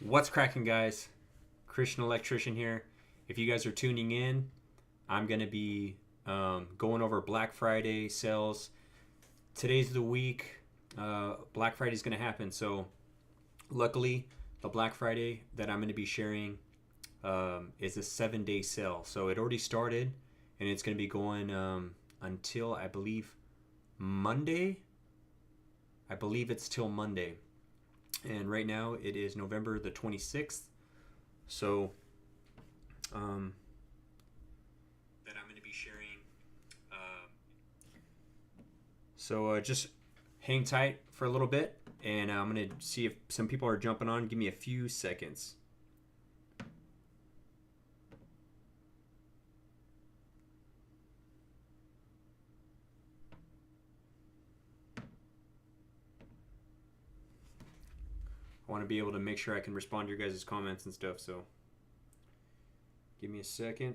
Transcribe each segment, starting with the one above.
What's cracking, guys? Christian Electrician here. If you guys are tuning in, I'm going to be going over Black Friday sales. Today's the week. Black Friday is going to happen. So, luckily, the Black Friday that I'm going to be sharing is a 7-day sale. So, it already started and it's going to be going until, I believe, Monday. I believe it's till Monday. And right now it is November the 26th. So that I'm going to be sharing. So just hang tight for a little bit, and I'm going to see if some people are jumping on. Give me a few seconds. I want to be able to make sure I can respond to your guys' comments and stuff, so give me a second.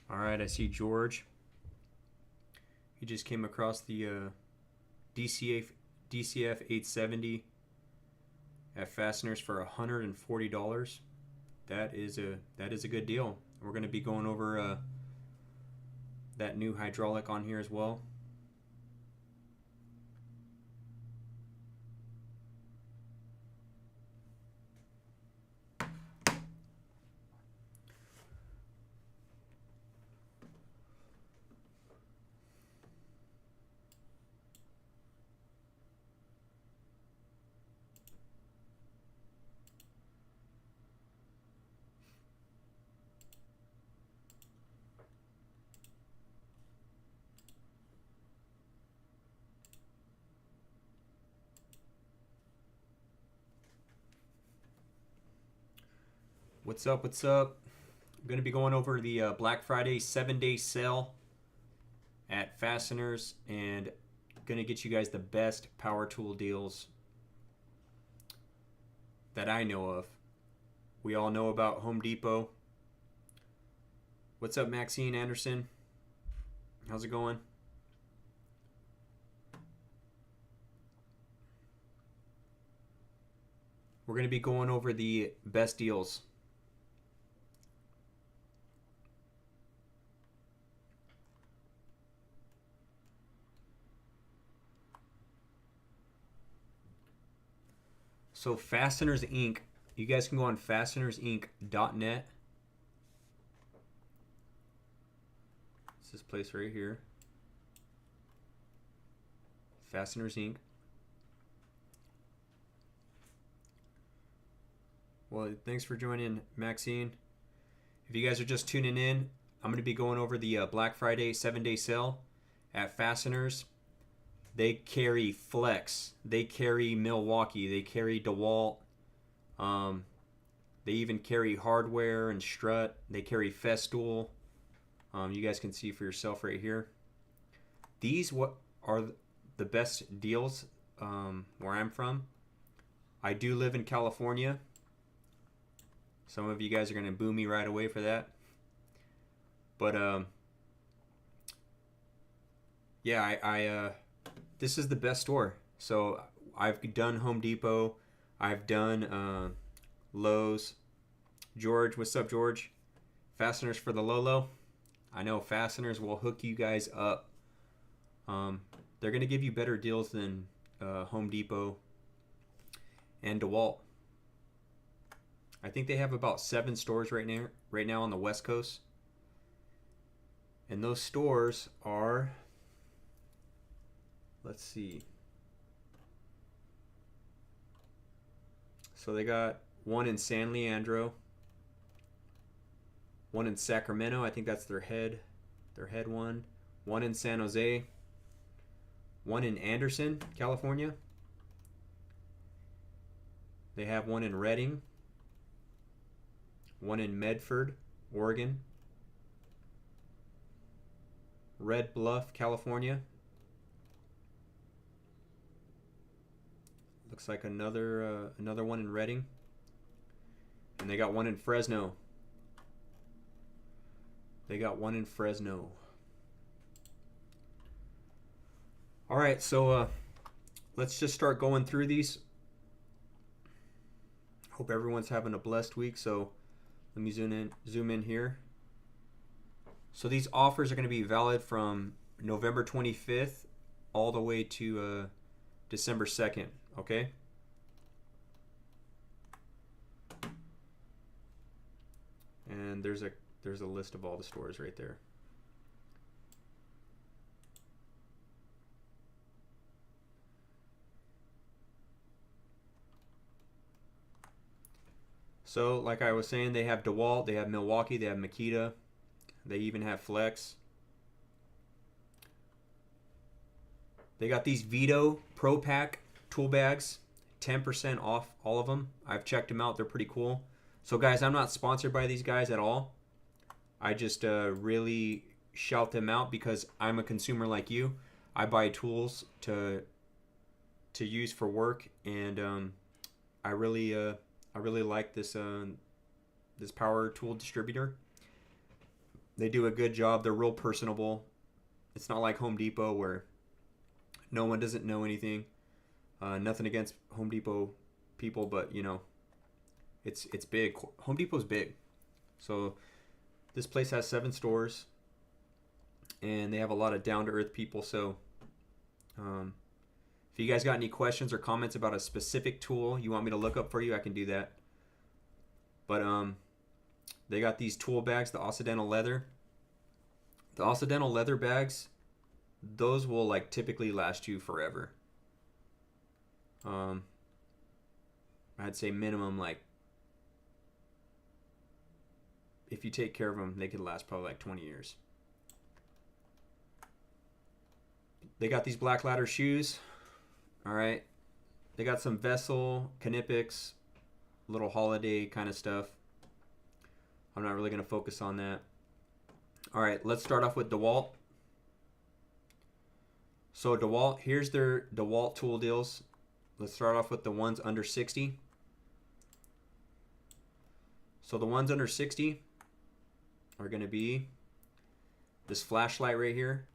All right, I see George. He just came across the DCF 870 at Fasteners for $140. That is a good deal. We're going to be going over that new hydraulic on here as well. What's up? What's up? I'm going to be going over the Black Friday 7-day sale at Fasteners, and going to get you guys the best power tool deals that I know of. We all know about Home Depot. What's up, Maxine Anderson? How's it going? We're going to be going over the best deals. So Fasteners Inc. You guys can go on fastenersinc.net. It's this place right here. Fasteners Inc. Well, thanks for joining, Maxine. If you guys are just tuning in, I'm going to be going over the Black Friday 7-day sale at Fasteners. They carry Flex. They carry Milwaukee. They carry Dewalt. They even carry Hardware and Strut. They carry Festool. You guys can see for yourself right here. These what are the best deals where I'm from. I do live in California. Some of you guys are going to boo me right away for that. But yeah, I this is the best store. So I've done Home Depot. I've done Lowe's. George, what's up, George? Fasteners for the Lolo. I know Fasteners will hook you guys up. They're going to give you better deals than Home Depot and Dewalt. I think they have about 7 stores right now on the West Coast. And those stores are, let's see. So they got one in San Leandro, one in Sacramento. I think that's their head one. One in San Jose, one in Anderson, California. They have one in Redding, one in Medford, Oregon, Red Bluff, California. Looks like another one in Redding. And they got one in Fresno. They got one in Fresno. All right, so let's just start going through these. Hope everyone's having a blessed week. So let me zoom in here. So these offers are going to be valid from November 25th all the way to December 2nd, okay? And there's a list of all the stores right there. So like I was saying, they have Dewalt, they have Milwaukee, they have Makita, they even have Flex. They got these Vito Pro Pack tool bags, 10% off all of them. I've checked them out, they're pretty cool. So guys, I'm not sponsored by these guys at all. I just really shout them out because I'm a consumer like you. I buy tools to use for work, and I really like this this power tool distributor. They do a good job. They're real personable. It's not like Home Depot where no one doesn't know anything. Nothing against Home Depot people, but you know, it's big. Home Depot's big. So this place has 7 stores, and they have a lot of down-to-earth people. So if you guys got any questions or comments about a specific tool you want me to look up for you, I can do that. But they got these tool bags, the Occidental leather. The Occidental leather bags, those will like typically last you forever. I'd say minimum, like, if you take care of them, they could last probably like 20 years. They got these Black Ladder shoes. All right. They got some Vessel, Knipex, little holiday kind of stuff. I'm not really going to focus on that. All right, let's start off with Dewalt. So Dewalt, here's their Dewalt tool deals. Let's start off with the ones under 60. So the ones under 60 are going to be this flashlight right here,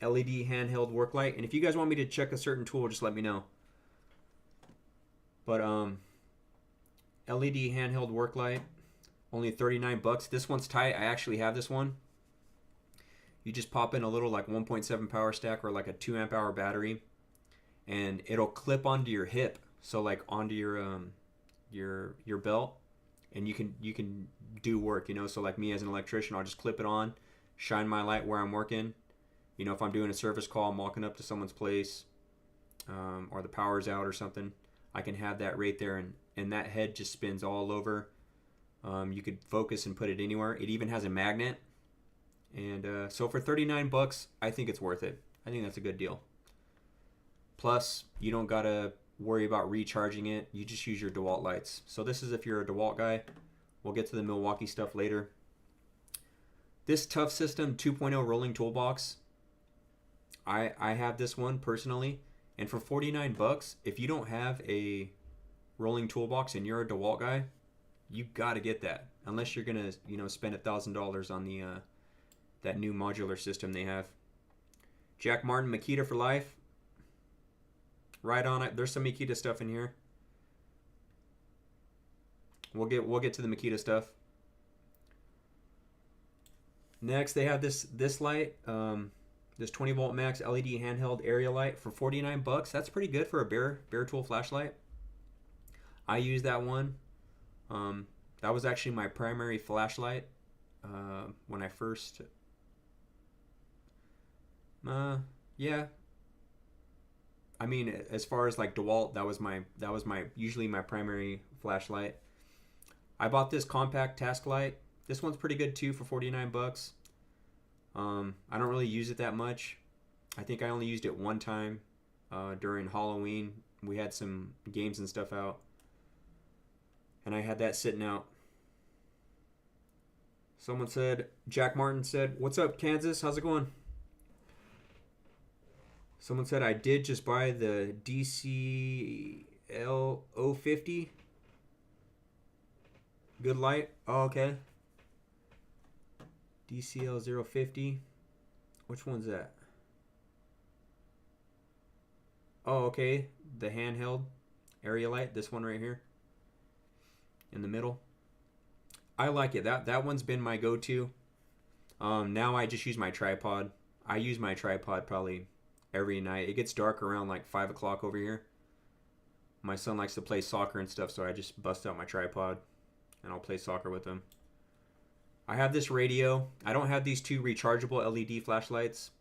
LED handheld work light. And if you guys want me to check a certain tool, just let me know. But LED handheld work light, only 39 bucks. This one's tight. I actually have this one. You just pop in a little like 1.7 power stack or like a 2 amp hour battery, and it'll clip onto your hip, so like onto your belt, and you can do work, you know. So like me as an electrician, I'll just clip it on, shine my light where I'm working. You know, if I'm doing a service call, I'm walking up to someone's place, or the power's out or something, I can have that right there, and that head just spins all over. You could focus and put it anywhere. It even has a magnet. And so for 39 bucks, I think it's worth it. I think that's a good deal. Plus, you don't gotta worry about recharging it. You just use your Dewalt lights. So this is if you're a Dewalt guy. We'll get to the Milwaukee stuff later. This Tough System 2.0 rolling toolbox, I have this one personally. And for 49 bucks, if you don't have a rolling toolbox and you're a Dewalt guy, you gotta get that. Unless you're gonna, you know, spend $1,000 on the that new modular system they have. Jack Martin Makita for life. Right on it. There's some Makita stuff in here. We'll get to the Makita stuff. Next, they have this light, this 20 volt max LED handheld area light for 49 bucks. That's pretty good for a bare tool flashlight. I use that one. That was actually my primary flashlight when I first. Yeah. I mean, as far as like Dewalt, that was my usually my primary flashlight. I bought this compact task light. This one's pretty good too for 49 bucks. I don't really use it that much. I think I only used it one time during Halloween. We had some games and stuff out, and I had that sitting out. Someone said, Jack Martin said, "What's up, Kansas? How's it going?" Someone said, I did just buy the DCL 050. Good light. Oh, okay. DCL 050. Which one's that? Oh, okay. The handheld area light. This one right here in the middle. I like it. That one's been my go-to. Now I just use my tripod. I use my tripod probably every night. It gets dark around like 5 o'clock over here. My son likes to play soccer and stuff, so I just bust out my tripod and I'll play soccer with him. I have this radio. I don't have these two rechargeable LED flashlights,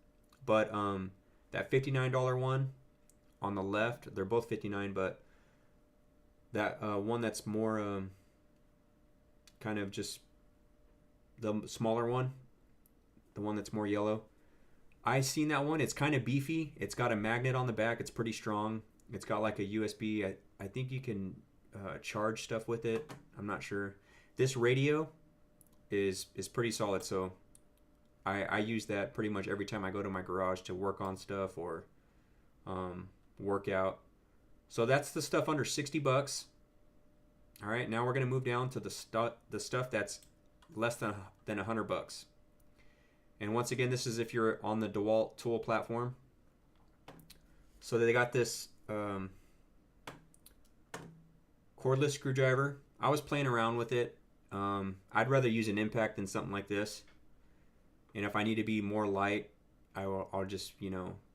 but that $59 one on the left, they're both $59, but that one that's more kind of just the smaller one, the one that's more yellow. I seen that one. It's kind of beefy. It's got a magnet on the back. It's pretty strong. It's got like a USB. I think you can charge stuff with it. I'm not sure. This radio is pretty solid, so I use that pretty much every time I go to my garage to work on stuff or work out. So that's the stuff under 60 bucks. All right, now we're going to move down to the stuff that's less than 100 bucks. And once again, this is if you're on the Dewalt tool platform. So they got this cordless screwdriver. I was playing around with it. I'd rather use an impact than something like this. And if I need to be more light, I'll just,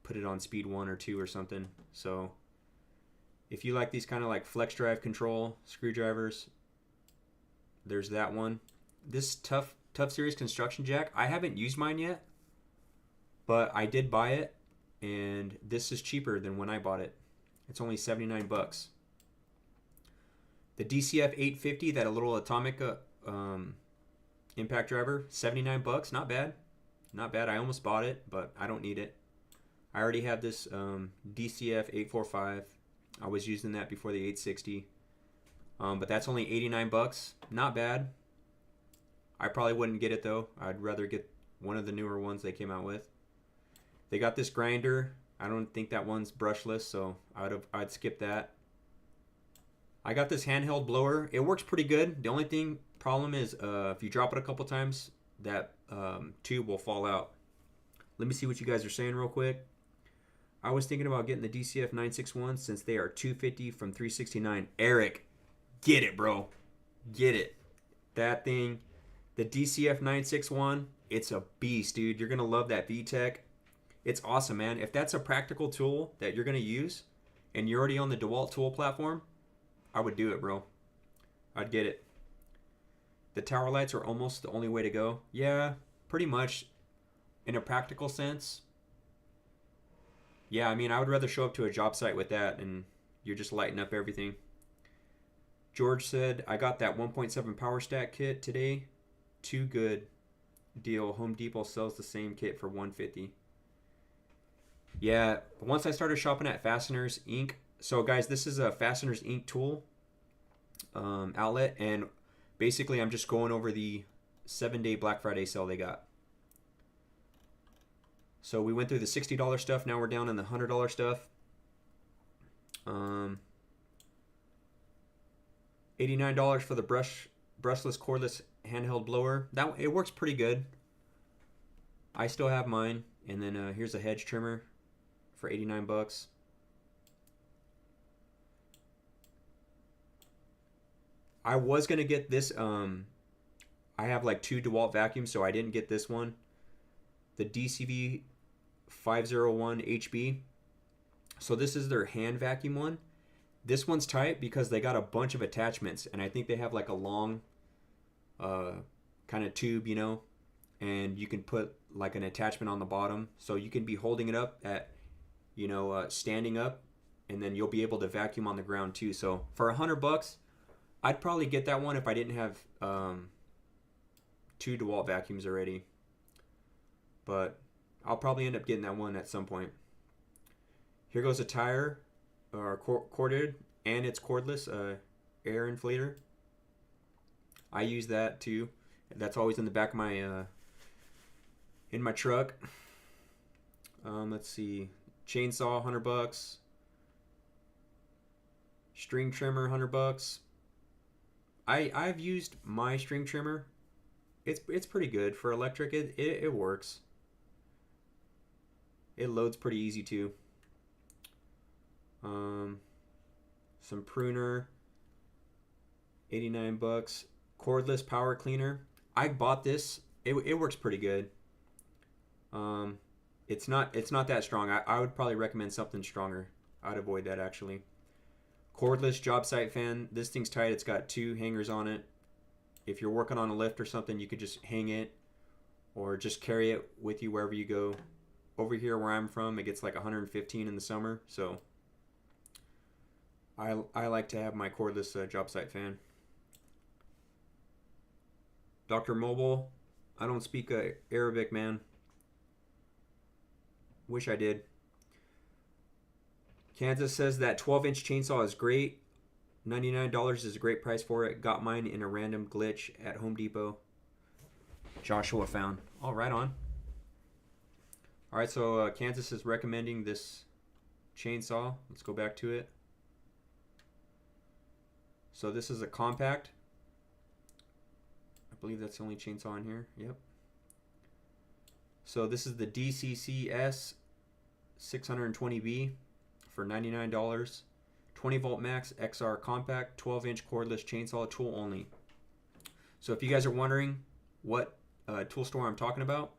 put it on speed 1 or 2 or something. So if you like these kind of like flex drive control screwdrivers, there's that one. This Tough Series construction jack, I haven't used mine yet, but I did buy it, and this is cheaper than when I bought it. It's only 79 bucks. The DCF 850, that little atomic impact driver, 79 bucks. Not bad. Not bad. I almost bought it, but I don't need it. I already have this DCF 845. I was using that before the 860. But that's only 89 bucks. Not bad. I probably wouldn't get it though. I'd rather get one of the newer ones they came out with. They got this grinder. I don't think that one's brushless, so I'd skip that. I got this handheld blower. It works pretty good. The only problem is if you drop it a couple times, that tube will fall out. Let me see what you guys are saying real quick. I was thinking about getting the DCF 961 since they are $250 from $369. Eric, get it, bro. Get it. That thing, the DCF 961, it's a beast, dude. You're going to love that VTech. It's awesome, man. If that's a practical tool that you're going to use and you're already on the Dewalt tool platform, I would do it, bro. I'd get it. The tower lights are almost the only way to go. Yeah, pretty much. In a practical sense, yeah, I mean, I would rather show up to a job site with that and you're just lighting up everything. George said, I got that 1.7 power stack kit today. Too good deal. Home Depot sells the same kit for $150. Yeah, once I started shopping at Fasteners Inc. So guys, this is a Fasteners Inc. tool outlet, and basically I'm just going over the 7-day Black Friday sale they got. So we went through the $60 stuff. Now we're down in the $100 stuff. $89 for the brushless cordless handheld blower. It works pretty good. I still have mine. And then here's a hedge trimmer for 89 bucks. I was gonna get this. I have like 2 Dewalt vacuums, so I didn't get this one. The DCV 501 HB. So this is their hand vacuum one. This one's tight because they got a bunch of attachments, and I think they have like a long kind of tube, and you can put like an attachment on the bottom, so you can be holding it up at, standing up, and then you'll be able to vacuum on the ground too. So for $100, I'd probably get that one if I didn't have 2 Dewalt vacuums already. But I'll probably end up getting that one at some point. Here goes a tire, or corded, and it's cordless air inflator. I use that too. That's always in the back of my in my truck. Let's see, chainsaw, $100. String trimmer, $100. I've used my string trimmer It's pretty good for electric. It works. It loads pretty easy too. Um, some pruner, 89 bucks. Cordless power cleaner. I bought this. It works pretty good. Um, it's not that strong. I would probably recommend something stronger. I'd avoid that actually. Cordless job site fan. This thing's tight. It's got 2 hangers on it. If you're working on a lift or something, you could just hang it or just carry it with you wherever you go. Over here where I'm from, it gets like 115 in the summer, so I like to have my cordless job site fan. Dr. Mobile. I don't speak Arabic, man. Wish I did. Kansas says that 12-inch chainsaw is great. $99 is a great price for it. Got mine in a random glitch at Home Depot. Joshua found. Oh, right on. All right, so Kansas is recommending this chainsaw. Let's go back to it. So this is a compact. I believe that's the only chainsaw in here. Yep. So this is the DCCS 620B for $99. 20 volt max XR compact 12-inch cordless chainsaw tool only. So if you guys are wondering what tool store I'm talking about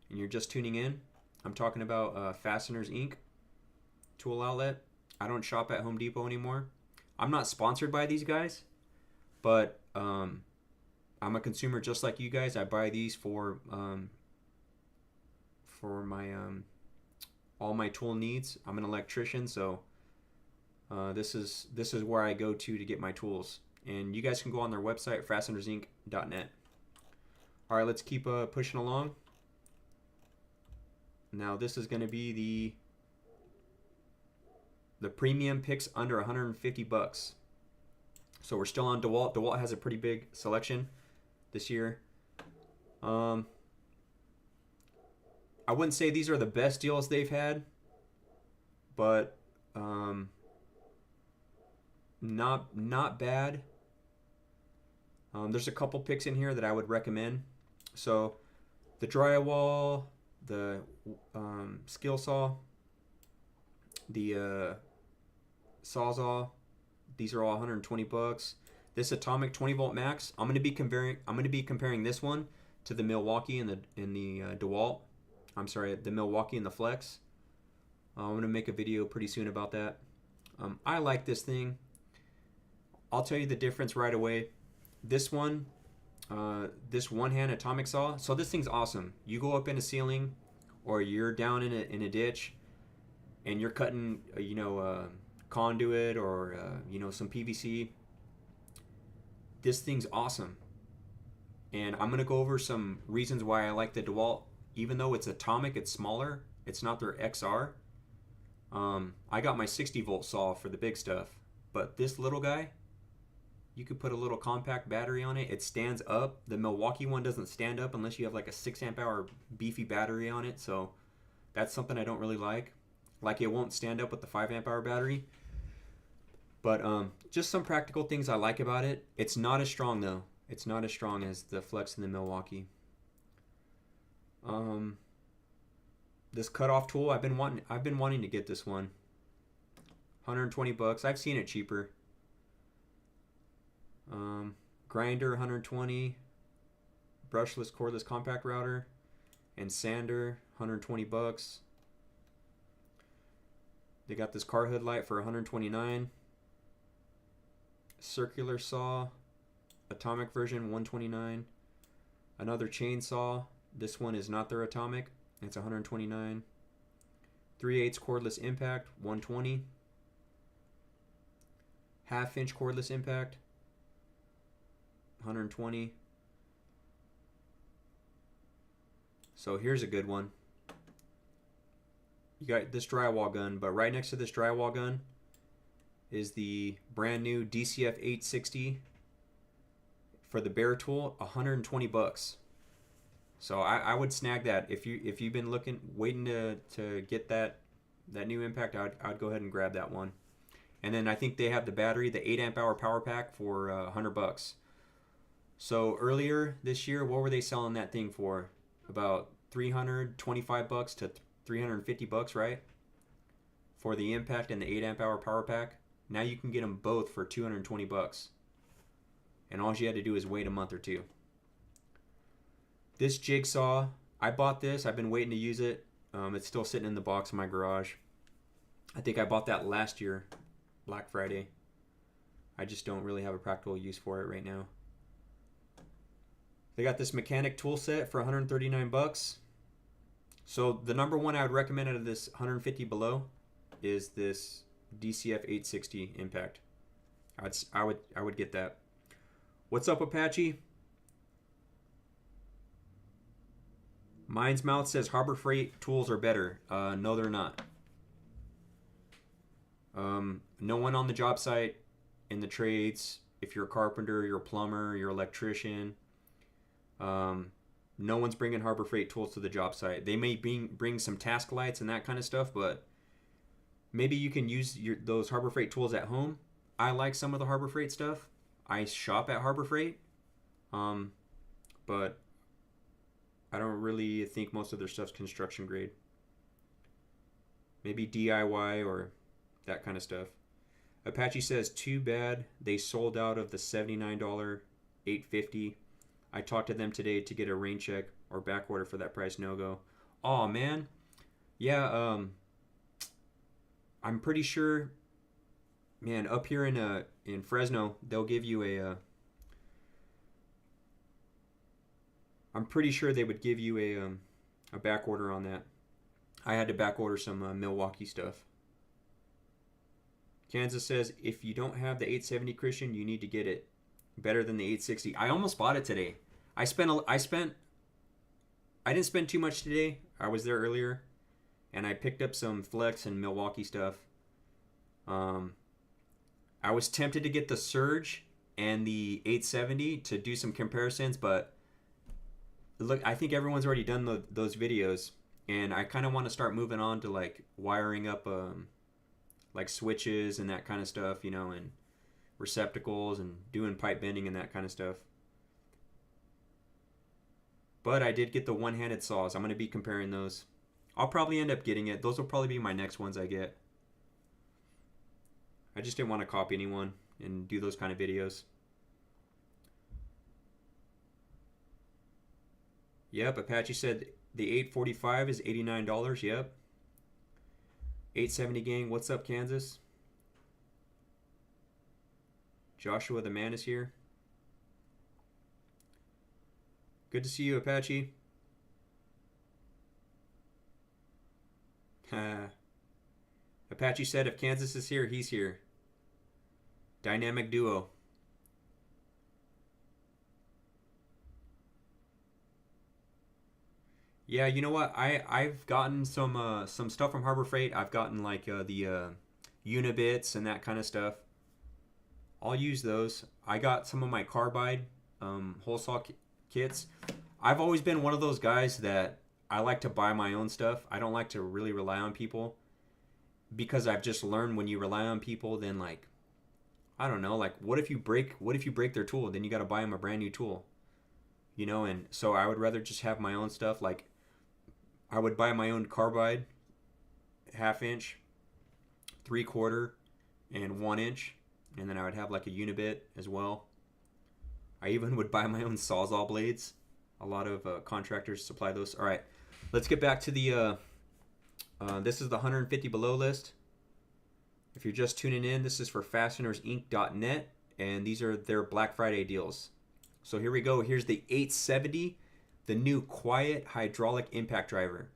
and you're just tuning in, I'm talking about Fasteners Inc. tool outlet. I don't shop at Home Depot anymore. I'm not sponsored by these guys, but I'm a consumer just like you guys. I buy these for my all my tool needs. I'm an electrician, so this is where I go to get my tools. And you guys can go on their website, fastenersinc.net. All right, let's keep pushing along. Now this is going to be the premium picks under 150 bucks. So we're still on Dewalt. Dewalt has a pretty big selection this year. I wouldn't say these are the best deals they've had, but not bad. There's a couple picks in here that I would recommend. So the drywall, the skill saw, the sawzall, these are all 120 bucks. This atomic 20 volt max, I'm going to be comparing this one to the Milwaukee and the Dewalt. I'm sorry, the Milwaukee and the Flex. I'm going to make a video pretty soon about that. I like this thing. I'll tell you the difference right away. This one, this one-hand atomic saw. So this thing's awesome. You go up in a ceiling, or you're down in a ditch, and you're cutting, conduit or some PVC. This thing's awesome. And I'm gonna go over some reasons why I like the Dewalt. Even though it's atomic, it's smaller. It's not their XR. I got my 60 volt saw for the big stuff, but this little guy, you could put a little compact battery on it. It stands up. The Milwaukee one doesn't stand up unless you have like a 6 amp hour beefy battery on it. So that's something I don't really like. Like it won't stand up with the 5 amp hour battery. But just some practical things I like about it. It's not as strong though. It's not as strong as the Flex and the Milwaukee. This cutoff tool, I've been wanting to get this one. 120 bucks. I've seen it cheaper. Grinder 120, brushless cordless compact router, and sander 120 bucks. They got this car hood light for 129. Circular saw, atomic version 129. Another chainsaw. This one is not their atomic. It's 129. 3/8 cordless impact 120. 1/2 inch cordless impact 120. So here's a good one. You got this drywall gun, but right next to this drywall gun is the brand new DCF 860 for the Bear tool, 120 bucks. So I would snag that. If you've been waiting to get that new impact, I'd go ahead and grab that one. And then I think they have the battery, the 8 amp hour power pack for 100 bucks. So earlier this year, what were they selling that thing for? About $325 to $350, right? For the impact and the 8 amp hour power pack. Now you can get them both for $220. And all you had to do is wait a month or two. This jigsaw, I bought this. I've been waiting to use it. It's still sitting in the box in my garage. I think I bought that last year, Black Friday. I just don't really have a practical use for it right now. They got this mechanic tool set for $139. So the number one I would recommend out of this 150 below is this DCF 860 impact. I would get that. What's up, Apache? Mine's Mouth says Harbor Freight tools are better. No, they're not. No one on the job site in the trades, if you're a carpenter, you're a plumber, you're an electrician, no one's bringing Harbor Freight tools to the job site. They may bring some task lights and that kind of stuff, but maybe you can use those Harbor Freight tools at home. I like some of the Harbor Freight stuff. I shop at Harbor Freight, but I don't really think most of their stuff's construction grade. Maybe DIY or that kind of stuff. Apache says, too bad they sold out of the $79 850. I talked to them today to get a rain check or back order for that price. No go. Oh man, yeah. I'm pretty sure, man. Up here in Fresno, they'll give you a. I'm pretty sure they would give you a back order on that. I had to back order some Milwaukee stuff. Kansas says, if you don't have the 870 Christian, you need to get it. Better than the 860. I almost bought it today. I didn't spend too much today. I was there earlier, and I picked up some Flex and Milwaukee stuff. I was tempted to get the Surge and the 870 to do some comparisons, but look, I think everyone's already done those videos, and I kind of want to start moving on to like wiring up like switches and that kind of stuff, you know, and receptacles and doing pipe bending and that kind of stuff. But I did get the one-handed saws. I'm going to be comparing those. I'll probably end up getting it. Those will probably be my next ones I get. I just didn't want to copy anyone and do those kind of videos. Yep, Apache said the 845 is $89. Yep. 870 gang, what's up, Kansas? Joshua the man is here. Good to see you, Apache. Apache said if Kansas is here, he's here. Dynamic duo. Yeah, you know what? I've gotten some stuff from Harbor Freight. I've gotten like the Unibits and that kind of stuff. I'll use those. I got some of my carbide hole saw kits. I've always been one of those guys that I like to buy my own stuff. I don't like to really rely on people, because I've just learned when you rely on people, then like, I don't know, like what if you break their tool? Then you got to buy them a brand new tool, you know. And so I would rather just have my own stuff. Like I would buy my own carbide, 1/2 inch, 3/4, and 1 inch, and then I would have like a Unibit as well. I even would buy my own Sawzall blades. A lot of contractors supply those. All right, let's get back to the. This is the 150 below list. If you're just tuning in, this is for fastenersinc.net, and these are their Black Friday deals. So here we go. Here's the 870, the new quiet hydraulic impact driver.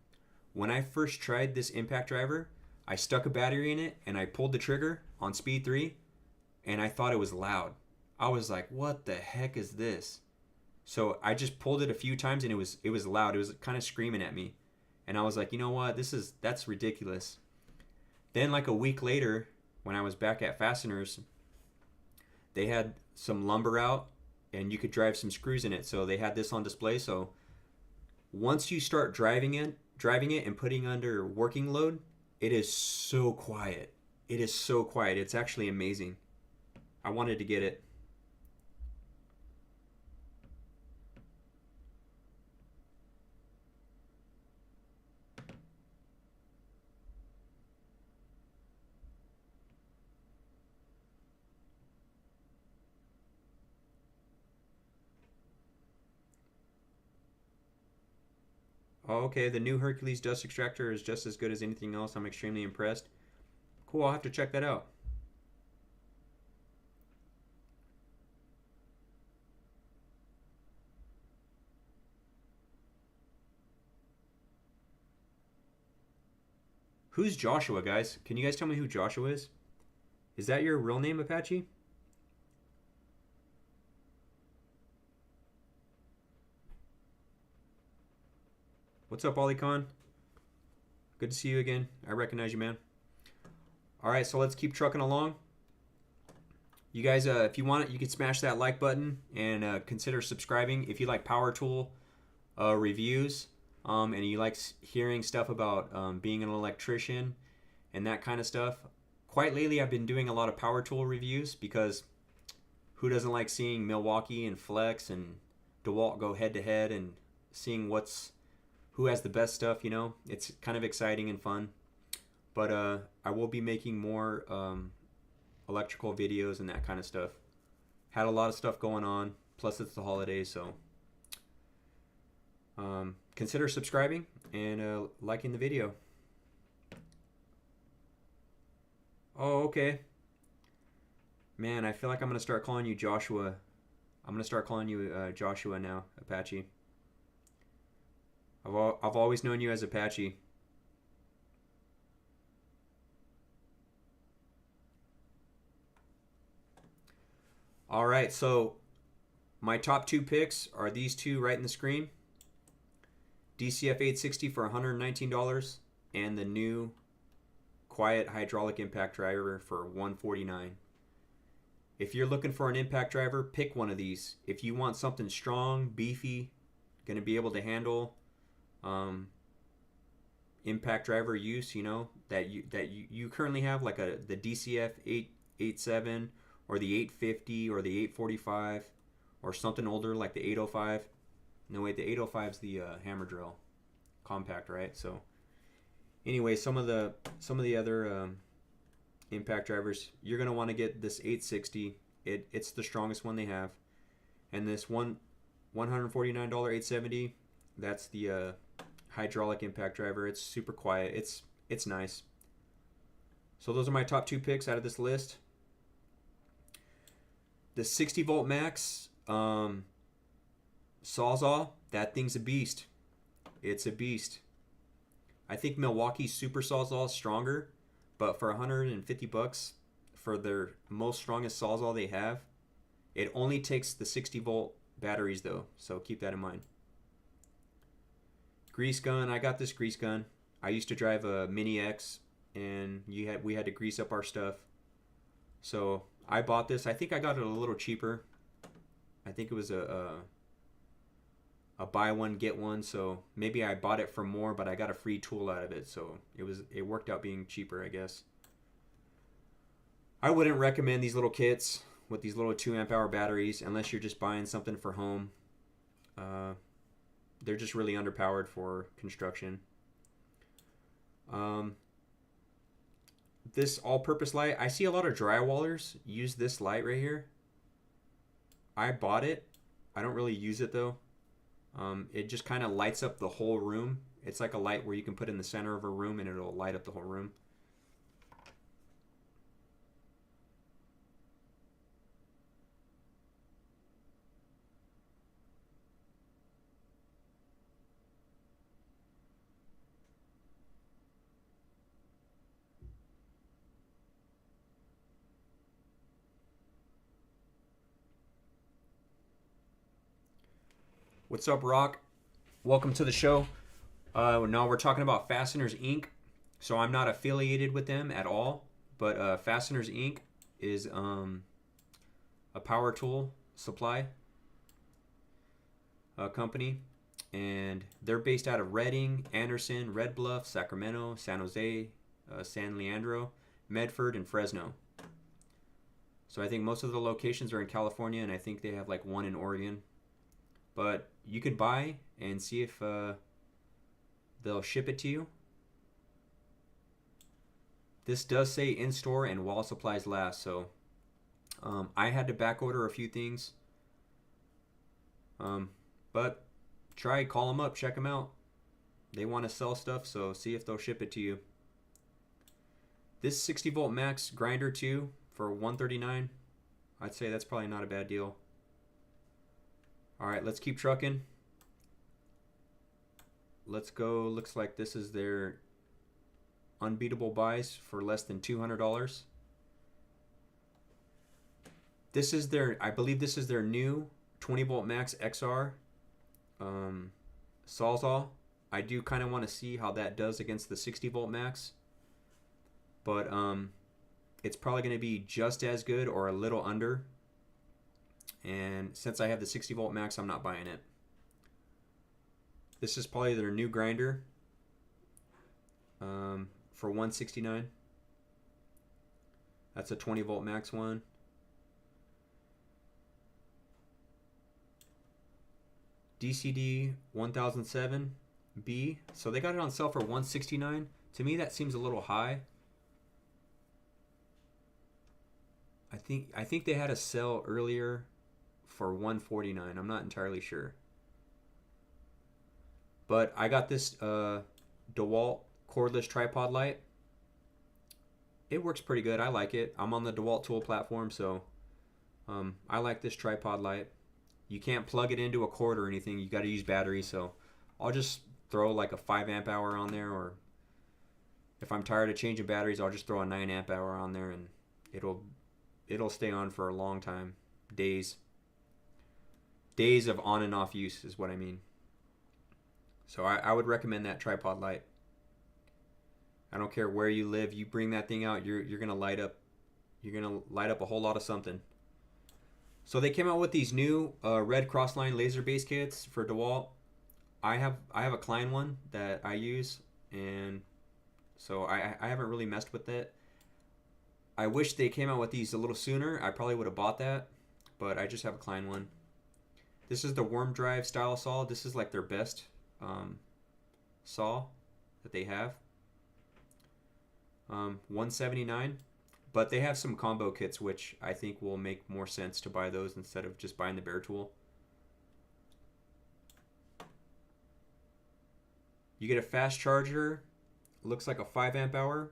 When I first tried this impact driver, I stuck a battery in it and I pulled the trigger on speed 3, and I thought it was loud. I was like, what the heck is this? So I just pulled it a few times and it was loud. It was kind of screaming at me. And I was like, you know what? That's ridiculous. Then like a week later, when I was back at Fasteners, they had some lumber out and you could drive some screws in it. So they had this on display. So once you start driving it and putting under working load, it is so quiet. It is so quiet. It's actually amazing. I wanted to get it. Oh, okay. The new Hercules dust extractor is just as good as anything else. I'm extremely impressed. Cool. I'll have to check that out. Who's Joshua, guys? Can you guys tell me who Joshua is? Is that your real name, Apache? What's up, Olicon? Good to see you again. I recognize you, man. All right, so let's keep trucking along. You guys, if you want it, you can smash that like button and consider subscribing. If you like power tool reviews and you like hearing stuff about being an electrician and that kind of stuff, quite lately I've been doing a lot of power tool reviews because who doesn't like seeing Milwaukee and Flex and Dewalt go head to head and seeing who has the best stuff, you know? It's kind of exciting and fun. But I will be making more electrical videos and that kind of stuff. Had a lot of stuff going on, plus it's the holidays, so consider subscribing and liking the video. Oh, okay. Man, I feel like I'm going to start calling you Joshua. I'm going to start calling you Joshua now, Apache. I've always known you as Apache. All right, so my top two picks are these two right in the screen. DCF 860 for $119 and the new Quiet hydraulic impact driver for $149. If you're looking for an impact driver, pick one of these. If you want something strong, beefy, going to be able to handle impact driver use, you know, that you currently have, like the DCF 887 or the 850 or the 845 or something older like the 805. No, wait, the 805 is the hammer drill compact, right? So anyway, some of the other impact drivers, you're going to want to get this 860. It's the strongest one they have. And this $149 870, that's the hydraulic impact driver. It's super quiet. It's nice. So those are my top two picks out of this list. The 60 volt max Sawzall, that thing's a beast. It's a beast. I think Milwaukee's Super Sawzall is stronger, but for $150 for their most strongest Sawzall they have, it only takes the 60 volt batteries though, so keep that in mind. Grease gun, I got this grease gun. I used to drive a Mini X, and we had to grease up our stuff. So I bought this. I think I got it a little cheaper. I think it was a buy one get one, so maybe I bought it for more, but I got a free tool out of it, so it worked out being cheaper, I guess. I wouldn't recommend these little kits with these little 2 amp hour batteries unless you're just buying something for home. They're just really underpowered for construction. This all-purpose light, I see a lot of drywallers use this light right here. I bought it. I don't really use it though. It just kind of lights up the whole room. It's like a light where you can put in the center of a room and it'll light up the whole room. What's up, Rock? Welcome to the show. Now we're talking about Fasteners Inc. So I'm not affiliated with them at all, but Fasteners Inc. is a power tool supply company, and they're based out of Redding, Anderson, Red Bluff, Sacramento, San Jose, San Leandro, Medford, and Fresno. So I think most of the locations are in California, and I think they have like one in Oregon. But you could buy and see if they'll ship it to you. This does say in-store and while supplies last, so I had to back order a few things. But call them up, check them out. They want to sell stuff, so see if they'll ship it to you. This 60 volt max grinder too for $139. I'd say that's probably not a bad deal. All right, let's keep trucking. Let's go. Looks like this is their unbeatable buys for less than $200. This is their, I believe this is their new 20 volt max XR Sawzall. I do kind of want to see how that does against the 60 volt max, but it's probably going to be just as good or a little under. And since I have the 60 volt max, I'm not buying it. This is probably their new grinder for $169. That's a 20 volt max one. DCD 1007B. So they got it on sale for $169. To me, that seems a little high. I think they had a sale earlier for $149. I'm not entirely sure. But I got this Dewalt cordless tripod light. It works pretty good. I like it. I'm on the Dewalt tool platform, so I like this tripod light. You can't plug it into a cord or anything. You got to use battery, so I'll just throw like a 5 amp hour on there, or if I'm tired of changing batteries, I'll just throw a 9 amp hour on there, and it'll stay on for a long time. Days of on and off use is what I mean. So I would recommend that tripod light. I don't care where you live, you bring that thing out, you're gonna light up. You're gonna light up a whole lot of something. So they came out with these new red crossline laser base kits for Dewalt. I have a Klein one that I use, and so I haven't really messed with it. I wish they came out with these a little sooner. I probably would have bought that, but I just have a Klein one. This is the worm drive style saw. This is like their best saw that they have. $179. But they have some combo kits, which I think will make more sense to buy those instead of just buying the bare tool. You get a fast charger, looks like a 5 amp hour,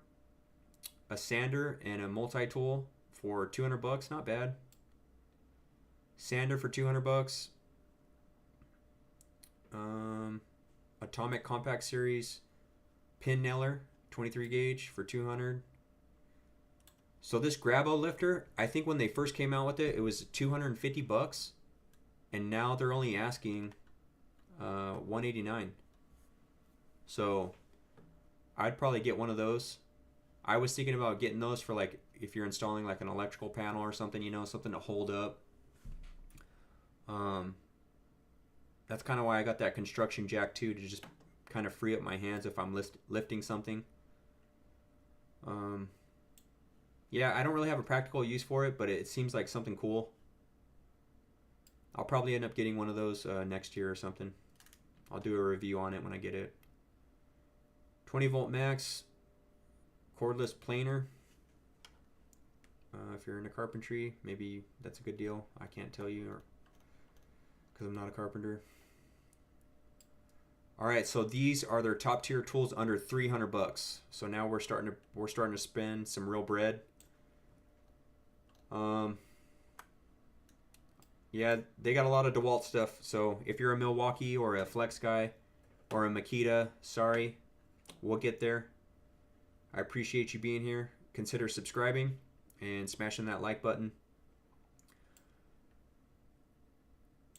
a sander, and a multi-tool for $200. Not bad. Sander for $200. Atomic Compact Series pin nailer, 23 gauge for $200. So this grabo lifter, I think when they first came out with it, it was $250, and now they're only asking $189. So I'd probably get one of those. I was thinking about getting those for like if you're installing like an electrical panel or something, you know, something to hold up. That's kind of why I got that construction jack too, to just kind of free up my hands if I'm lifting something. Yeah, I don't really have a practical use for it, but it seems like something cool. I'll probably end up getting one of those next year or something. I'll do a review on it when I get it. 20 volt max cordless planer. If you're into carpentry, maybe that's a good deal. I can't tell you because I'm not a carpenter. All right, so these are their top tier tools under $300. So now we're starting to spend some real bread. Yeah, they got a lot of Dewalt stuff. So if you're a Milwaukee or a Flex guy or a Makita, sorry, we'll get there. I appreciate you being here. Consider subscribing and smashing that like button.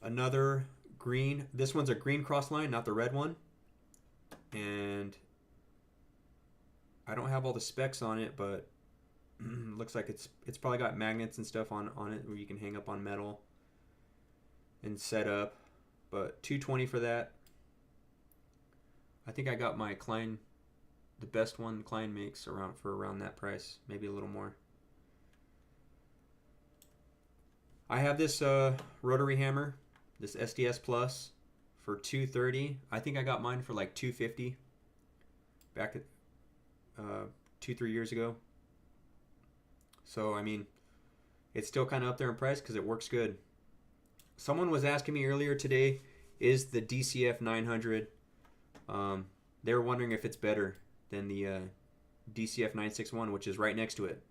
Another green. This one's a green cross line, not the red one. And I don't have all the specs on it, but looks like it's probably got magnets and stuff on it where you can hang up on metal and set up. But $220 for that. I think I got my Klein, the best one Klein makes, around that price, maybe a little more. I have this rotary hammer, this SDS Plus, for $230. I think I got mine for like $250 back at 2-3 years ago. So I mean, it's still kind of up there in price because it works good. Someone was asking me earlier today, is the DCF 900 they were wondering if it's better than the DCF 961, which is right next to it.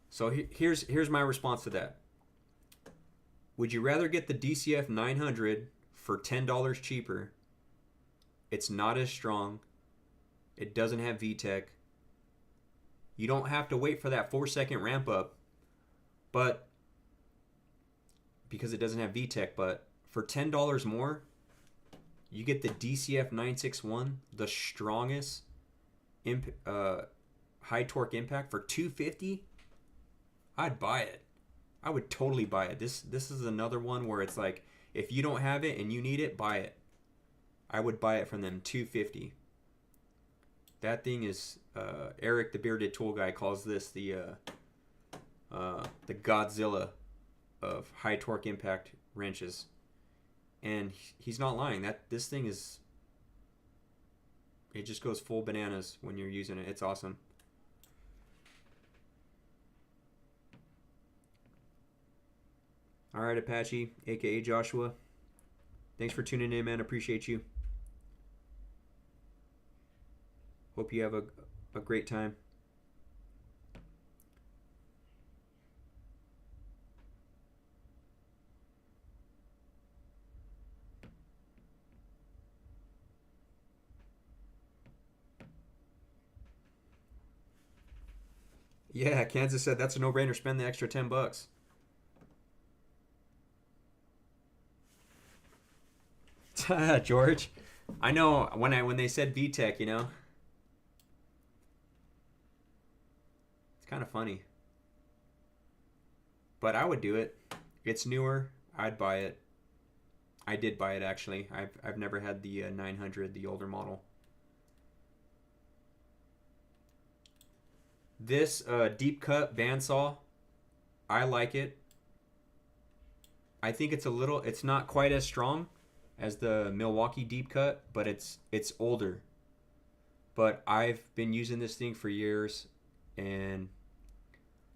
So here's my response to that. Would you rather get the DCF 900 for $10 cheaper? It's not as strong. It doesn't have VTEC. You don't have to wait for that 4-second ramp up, but because it doesn't have VTEC, but for $10 more, you get the DCF 961, the strongest high torque impact for $250. I'd buy it. I would totally buy it. This is another one where it's like, if you don't have it and you need it, buy it. I would buy it from them, $250. That thing is, Eric the Bearded Tool Guy calls this the Godzilla of high torque impact wrenches, and he's not lying. This thing is, it just goes full bananas when you're using it. It's awesome. All right, Apache, aka Joshua. Thanks for tuning in, man. Appreciate you. Hope you have a great time. Yeah, Kansas said that's a no-brainer. Spend the extra $10. George, I know when they said VTEC, you know, it's kind of funny, but I would do it. It's newer. I'd buy it. I did buy it actually. I've never had the 900, the older model. This deep cut bandsaw, I like it. I think it's not quite as strong as the Milwaukee deep cut, but it's older. But I've been using this thing for years, and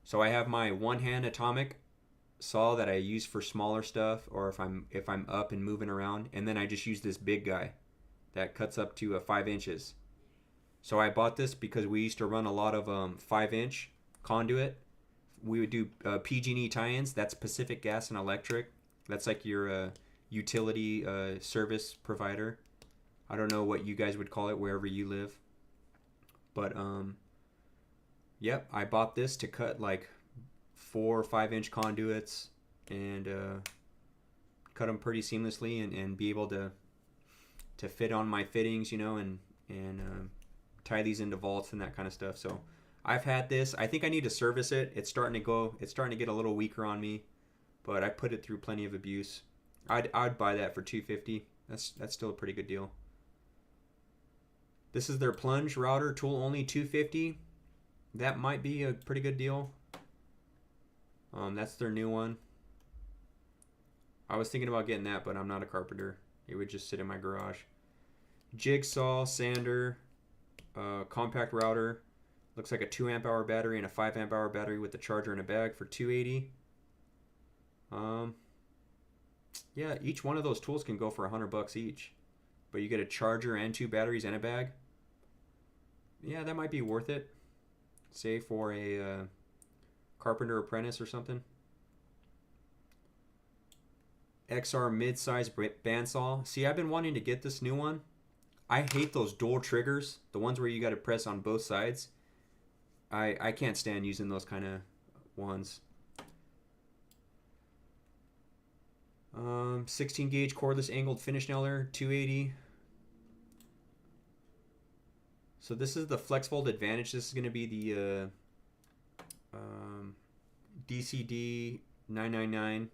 so I have my one-hand atomic saw that I use for smaller stuff, or if I'm up and moving around, and then I just use this big guy that cuts up to 5 inches. So I bought this because we used to run a lot of 5-inch conduit. We would do PG&E tie-ins. That's Pacific Gas and Electric. That's like your utility service provider. I don't know what you guys would call it wherever you live. But yep, I bought this to cut like 4 or 5-inch conduits and cut them pretty seamlessly and be able to fit on my fittings, you know, and tie these into vaults and that kind of stuff. So I've had this. I think I need to service it. It's starting to get a little weaker on me, but I put it through plenty of abuse. I'd buy that for $250. That's still a pretty good deal. This is their plunge router, tool only, $250. That might be a pretty good deal. That's their new one. I was thinking about getting that, but I'm not a carpenter. It would just sit in my garage. Jigsaw, sander, compact router. Looks like a 2 amp hour battery and a 5 amp hour battery with the charger in a bag for $280. Yeah, each one of those tools can go for $100 each, but you get a charger and 2 batteries and a bag. Yeah, that might be worth it. Say for a carpenter apprentice or something. XR mid-size bandsaw. See, I've been wanting to get this new one. I hate those dual triggers, the ones where you got to press on both sides. I can't stand using those kind of ones. 16 gauge cordless angled finish nailer, $280. So this is the FlexVolt Advantage. This is going to be the DCD 999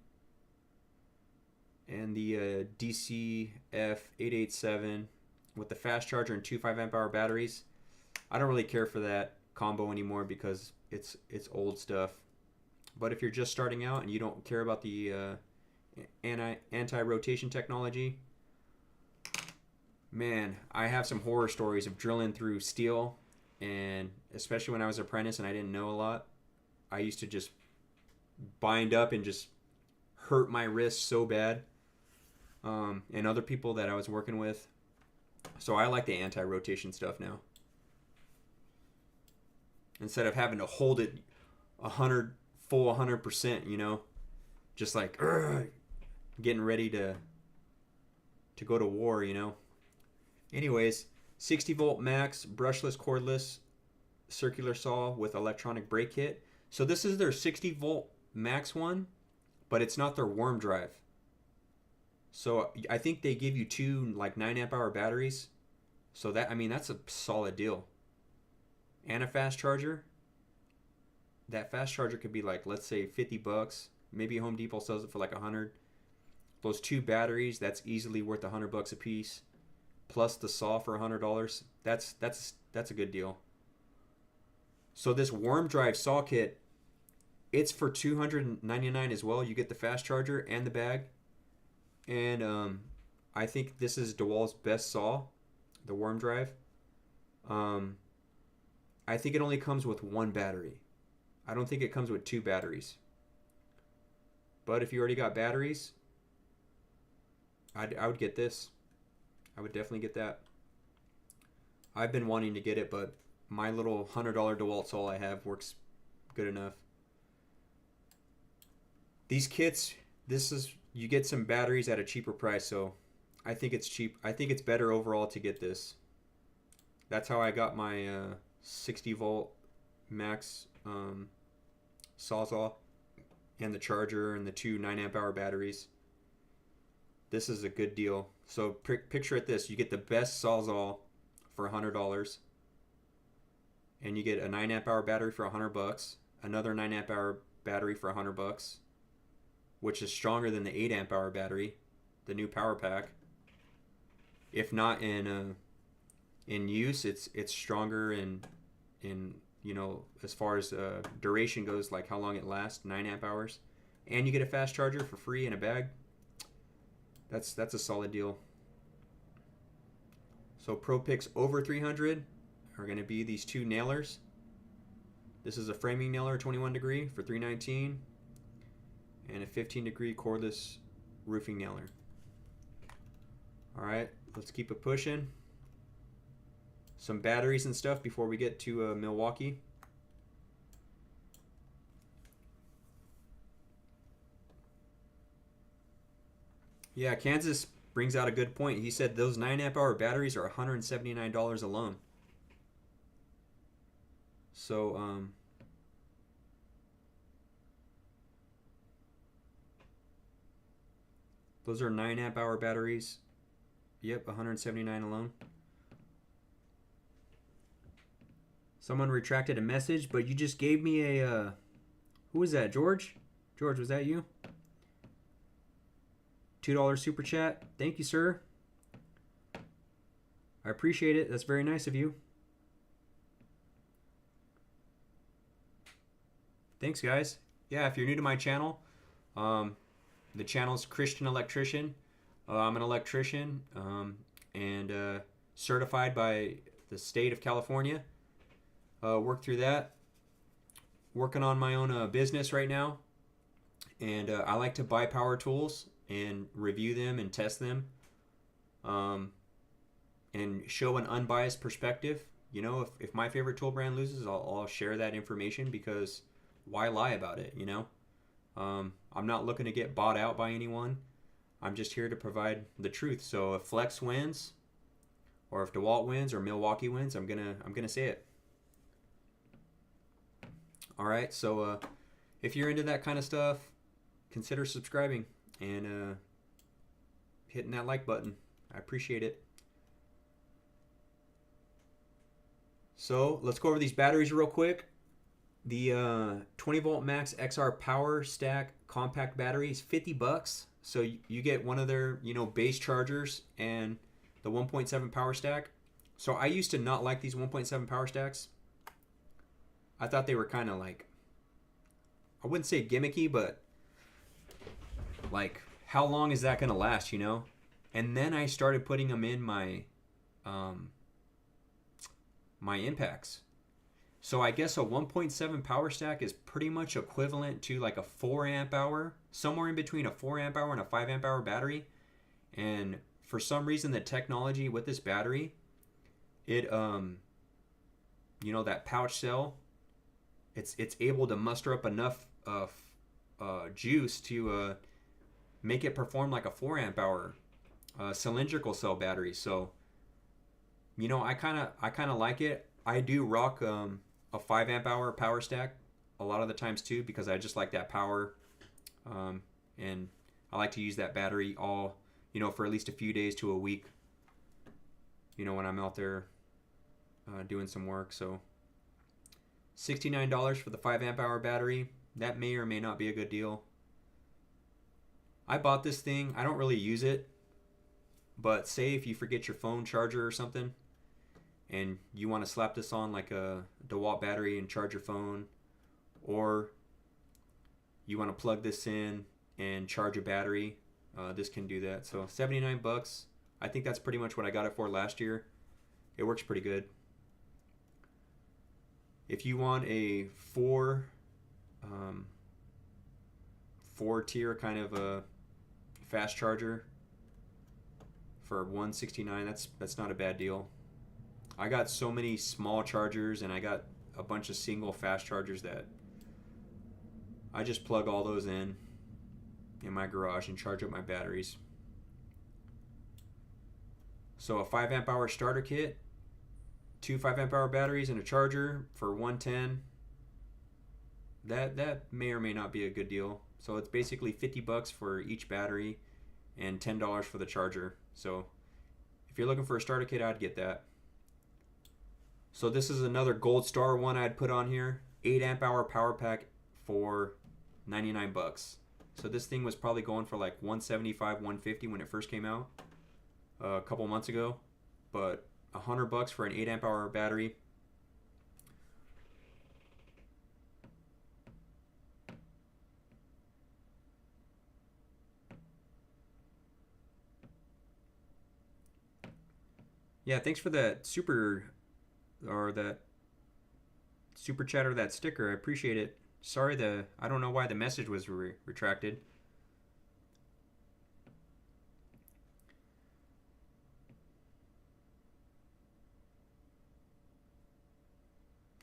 and the DCF 887 with the fast charger and 2 5 amp hour batteries. I don't really care for that combo anymore because it's old stuff. But if you're just starting out and you don't care about the anti-rotation technology, man, I have some horror stories of drilling through steel, and especially when I was an apprentice and I didn't know a lot, I used to just bind up and just hurt my wrists so bad. And other people that I was working with, So I like the anti-rotation stuff now. Instead of having to hold it 100%, you know, just like getting ready to go to war, you know. Anyways, 60 volt max brushless cordless circular saw with electronic brake kit. So this is their 60 volt max one, but it's not their worm drive. So I think they give you two like 9 amp hour batteries. So that, I mean, that's a solid deal. And a fast charger. That fast charger could be like, let's say $50. Maybe Home Depot sells it for like $100. Those two batteries, that's easily worth $100 a piece. Plus the saw for $100. That's a good deal. So this worm drive saw kit, it's for $299 as well. You get the fast charger and the bag. And I think this is Dewalt's best saw, the worm drive. I think it only comes with one battery. I don't think it comes with two batteries. But if you already got batteries, I would get this. I would definitely get that. I've been wanting to get it, but my little $100 Dewalt saw I have works good enough. These kits, you get some batteries at a cheaper price, so I think it's cheap. I think it's better overall to get this. That's how I got my 60 volt max Sawzall and the charger and the two 9 amp hour batteries. This is a good deal. So picture it this: you get the best Sawzall for $100, and you get a 9 amp hour battery for $100, another 9 amp hour battery for $100, which is stronger than the 8 amp hour battery, the new power pack. If not in use, it's stronger in you know, as far as duration goes, like how long it lasts, 9 amp hours, and you get a fast charger for free in a bag. That's a solid deal. So pro picks over 300 are going to be these two nailers. This is a framing nailer, 21 degree for $319, and a 15 degree cordless roofing nailer. All right, let's keep it pushing. Some batteries and stuff before we get to Milwaukee. Yeah, Kansas brings out a good point. He said those 9 amp hour batteries are $179 alone. So, those are 9 amp hour batteries. Yep, $179 alone. Someone retracted a message, but you just gave me a, who was that, George? George, was that you? $2 super chat. Thank you, sir. I appreciate it. That's very nice of you. Thanks, guys. Yeah, if you're new to my channel, the channel's Christian Electrician. I'm an electrician and certified by the state of California. Worked through that. Working on my own business right now. And I like to buy power tools and review them and test them, and show an unbiased perspective. You know, if my favorite tool brand loses, I'll share that information, because why lie about it, you know? I'm not looking to get bought out by anyone. I'm just here to provide the truth. So if Flex wins, or if Dewalt wins, or Milwaukee wins, I'm gonna say it. All right, so if you're into that kind of stuff, consider subscribing and hitting that like button. I appreciate it. So let's go over these batteries real quick. The 20 volt max XR power stack compact battery is $50. So you get one of their, you know, base chargers and the 1.7 power stack. So I used to not like these 1.7 power stacks. I thought they were kind of like, I wouldn't say gimmicky, but like, how long is that going to last, you know? And then I started putting them in my my impacts. So I guess a 1.7 power stack is pretty much equivalent to like a 4 amp hour, somewhere in between a 4 amp hour and a 5 amp hour battery. And for some reason the technology with this battery, it that pouch cell, it's able to muster up enough juice to make it perform like a 4 amp hour cylindrical cell battery. So I kind of like it. I do rock a 5 amp hour power stack a lot of the times too, because I just like that power, and I like to use that battery all for at least a few days to a week, when I'm out there doing some work. So $69 for the 5 amp hour battery. That may or may not be a good deal. I bought this thing. I don't really use it, but say if you forget your phone charger or something and you want to slap this on like a Dewalt battery and charge your phone, or you want to plug this in and charge a battery, this can do that. So $79. I think that's pretty much what I got it for last year. It works pretty good. If you want a four tier kind of a fast charger for $169, that's not a bad deal. I got so many small chargers and I got a bunch of single fast chargers that I just plug all those in my garage and charge up my batteries. So a 5 amp hour starter kit, 2 5 amp hour batteries and a charger for $110. That may or may not be a good deal. So it's basically $50 for each battery and $10 for the charger. So if you're looking for a starter kit, I'd get that. So this is another gold star one I'd put on here. 8 amp hour power pack for $99. So this thing was probably going for like $175, $150 when it first came out a couple months ago, but $100 for an 8 amp hour battery. Yeah, thanks for that super chat or that sticker. I appreciate it. Sorry, I don't know why the message was retracted.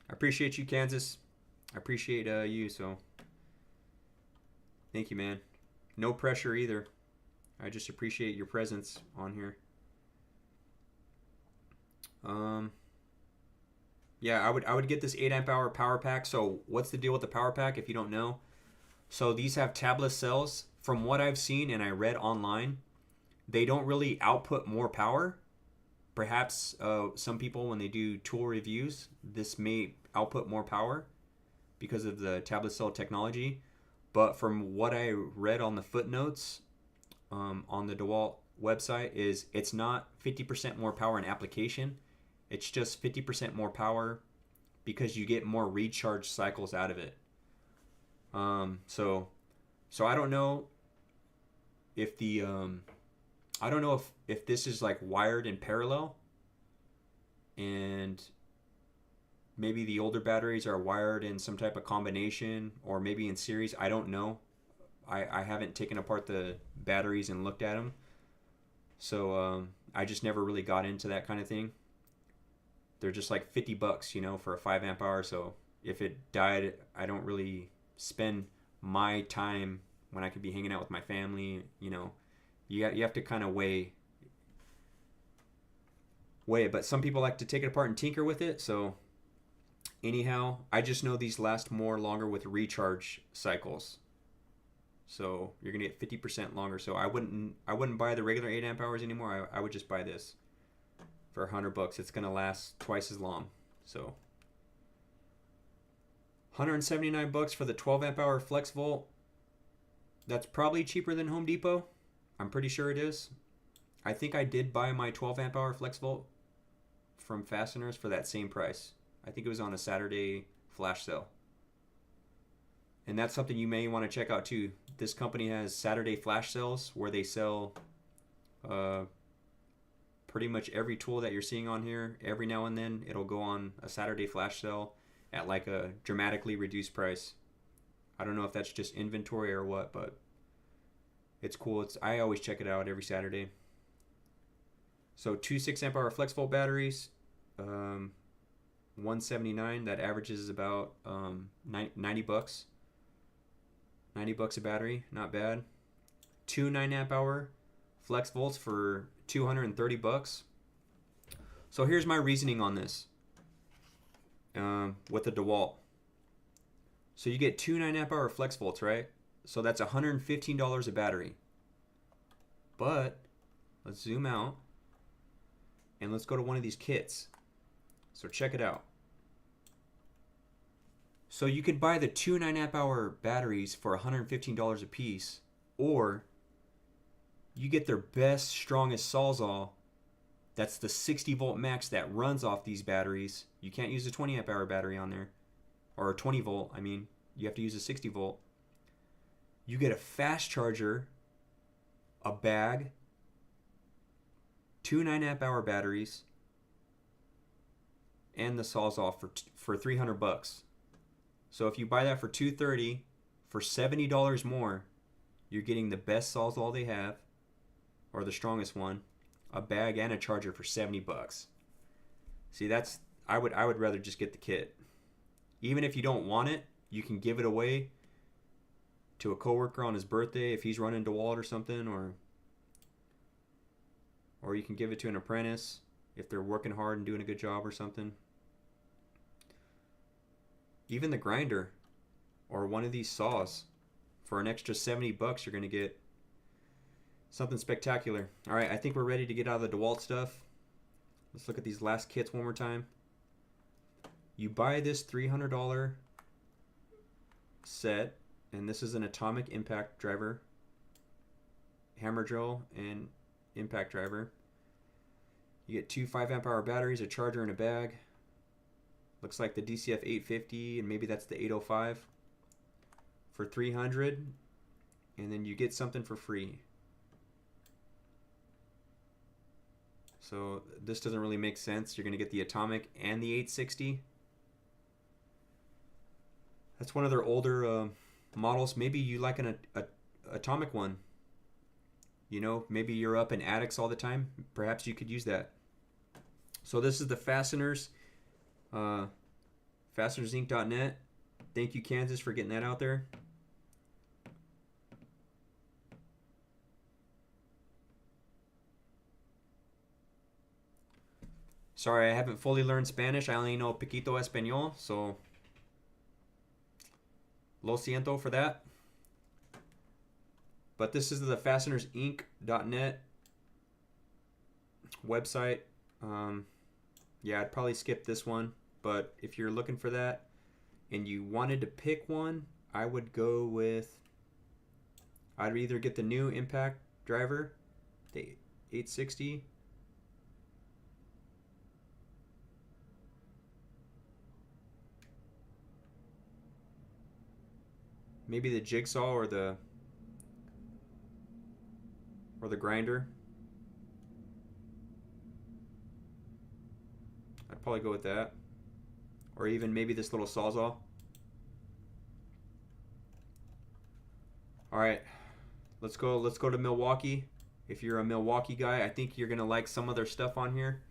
I appreciate you, Kansas. I appreciate you, so thank you, man. No pressure either. I just appreciate your presence on here. Yeah, I would get this 8 amp hour power pack. So what's the deal with the power pack if you don't know? So these have tabless cells. From what I've seen and I read online, they don't really output more power. Perhaps some people, when they do tool reviews, this may output more power because of the tablet cell technology. But from what I read on the footnotes on the Dewalt website, is it's not 50% more power in application. It's just 50% more power because you get more recharge cycles out of it. So I don't know if the I don't know if this is like wired in parallel, and maybe the older batteries are wired in some type of combination, or maybe in series. I don't know. I haven't taken apart the batteries and looked at them, so I just never really got into that kind of thing. They're just like $50, for a 5 amp hour. So if it died, I don't really spend my time when I could be hanging out with my family. You have to kind of weigh it. But some people like to take it apart and tinker with it. So anyhow, I just know these last longer with recharge cycles. So you're gonna get 50% longer. So I wouldn't buy the regular 8 amp hours anymore. I would just buy this for $100. It's gonna last twice as long. So $179 for the 12 amp hour flex volt. That's probably cheaper than Home Depot. I'm pretty sure it is. I think I did buy my 12 amp hour flex volt from Fasteners for that same price. I think it was on a Saturday flash sale. And that's something you may want to check out too. This company has Saturday flash sales where they sell pretty much every tool that you're seeing on here. Every now and then it'll go on a Saturday flash sale at like a dramatically reduced price. I don't know if that's just inventory or what, but it's cool. I always check it out every Saturday. So 2 6 amp hour flex volt batteries, 179. That averages about 90 bucks. 90 bucks a battery, not bad. 2 9 amp hour flex volts for 230 bucks. So here's my reasoning on this with the Dewalt. So you get 2 9 amp hour flex volts, right? So that's $115 a battery. But let's zoom out and let's go to one of these kits. So check it out. So you can buy the 2 9 amp hour batteries for $115 a piece, or you get their best, strongest Sawzall. That's the 60 volt max that runs off these batteries. You can't use a 20 amp hour battery on there, or a 20 volt. I mean, you have to use a 60 volt. You get a fast charger, a bag, 2 9 amp hour batteries, and the Sawzall for 300 bucks. So if you buy that for $230, for $70 more, you're getting the best Sawzall they have, or the strongest one, a bag and a charger for 70 bucks. See, I would rather just get the kit. Even if you don't want it, you can give it away to a coworker on his birthday if he's running Dewalt or something, or you can give it to an apprentice if they're working hard and doing a good job or something. Even the grinder or one of these saws, for an extra 70 bucks, you're going to get something spectacular. All right, I think we're ready to get out of the Dewalt stuff. Let's look at these last kits one more time. You buy this $300 set, and this is an atomic impact driver, hammer drill, and impact driver. You get 2 5 amp hour batteries, a charger, and a bag. Looks like the DCF 850, and maybe that's the 805 for $300, and then you get something for free. So this doesn't really make sense. You're going to get the atomic and the 860. That's one of their older models. Maybe you like an atomic one. You know, maybe you're up in attics all the time. Perhaps you could use that. So this is the Fasteners. FastenersInc.net. Thank you, Kansas, for getting that out there. Sorry, I haven't fully learned Spanish. I only know poquito español, so lo siento for that. But this is the FastenersInc.net website. Yeah, I'd probably skip this one. But if you're looking for that and you wanted to pick one, I would go with, I'd either get the new impact driver, the 860, maybe the jigsaw or the grinder. I'd probably go with that. Or even maybe this little Sawzall. All right, let's go to Milwaukee. If you're a Milwaukee guy, I think you're gonna like some of their stuff on here.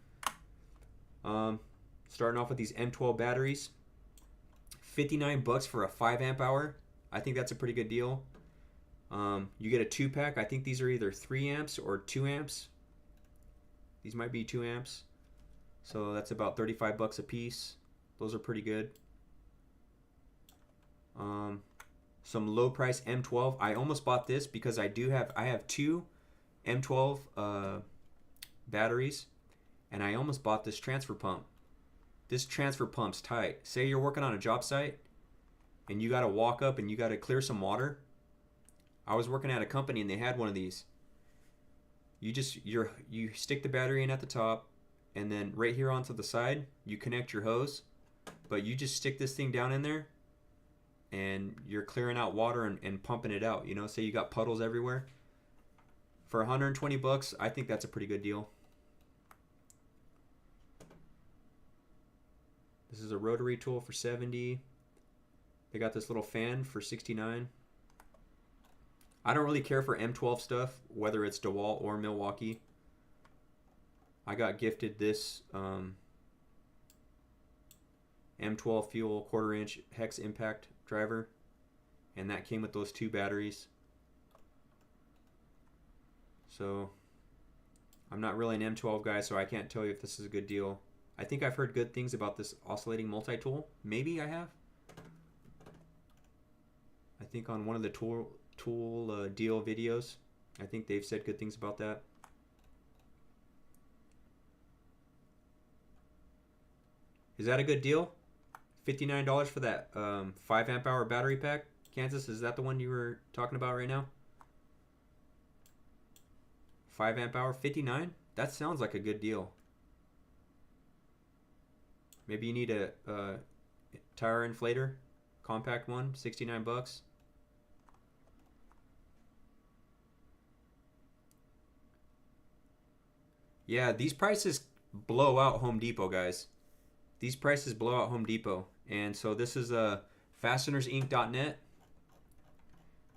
Starting off with these M12 batteries, 59 bucks for a 5 amp hour. I think that's a pretty good deal. You get a 2-pack. I think these are either 3 amps or 2 amps. These might be 2 amps. So that's about 35 bucks a piece. Those are pretty good. Some low price M12. I almost bought this because I have 2 M12 batteries, and I almost bought this transfer pump. This transfer pump's tight. Say you're working on a job site and you got to walk up and you got to clear some water. I was working at a company and they had one of these. You stick the battery in at the top, and then right here onto the side you connect your hose. But you just stick this thing down in there and you're clearing out water and pumping it out. You know, say you got puddles everywhere. For 120 bucks, I think that's a pretty good deal. This is a rotary tool for 70. They got this little fan for 69. I don't really care for M12 stuff, whether it's Dewalt or Milwaukee. I got gifted this M12 fuel 1/4 inch hex impact driver, and that came with those 2 batteries. So I'm not really an M12 guy, so I can't tell you if this is a good deal. I think I've heard good things about this oscillating multi-tool. Maybe I have. I think on one of the tool deal videos, I think they've said good things about that. Is that a good deal? $59 for that 5 amp hour battery pack. Kansas, is that the one you were talking about right now? 5 amp hour, 59? That sounds like a good deal. Maybe you need a tire inflator, compact one, 69 bucks. Yeah, these prices blow out Home Depot, guys. These prices blow out Home Depot. And so this is fastenersinc.net.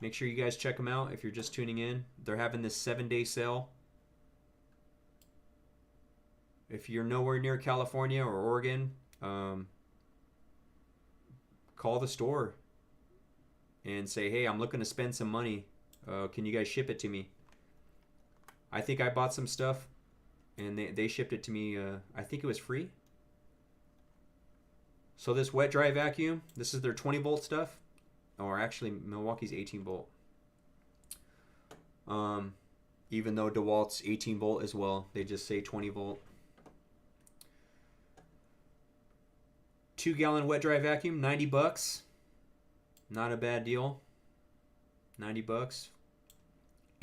Make sure you guys check them out if you're just tuning in. They're having this 7-day sale. If you're nowhere near California or Oregon, call the store and say, hey, I'm looking to spend some money. Can you guys ship it to me? I think I bought some stuff and they shipped it to me. I think it was free. So this wet dry vacuum, this is their 20 volt stuff, or actually Milwaukee's 18 volt. Even though Dewalt's 18 volt as well, they just say 20 volt. 2-gallon wet dry vacuum, 90 bucks. Not a bad deal. 90 bucks.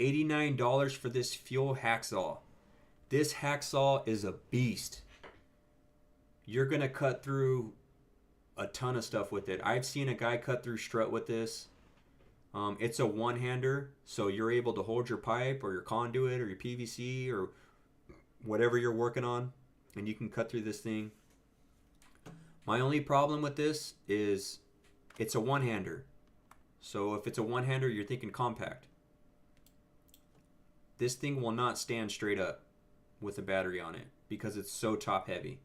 $89 for this fuel hacksaw. This hacksaw is a beast. You're gonna cut through a ton of stuff with it. I've seen a guy cut through strut with this. It's a one-hander, so you're able to hold your pipe or your conduit or your PVC or whatever you're working on, and you can cut through this thing. My only problem with this is it's a one-hander. So if it's a one-hander, you're thinking compact. This thing will not stand straight up with a battery on it because it's so top-heavy.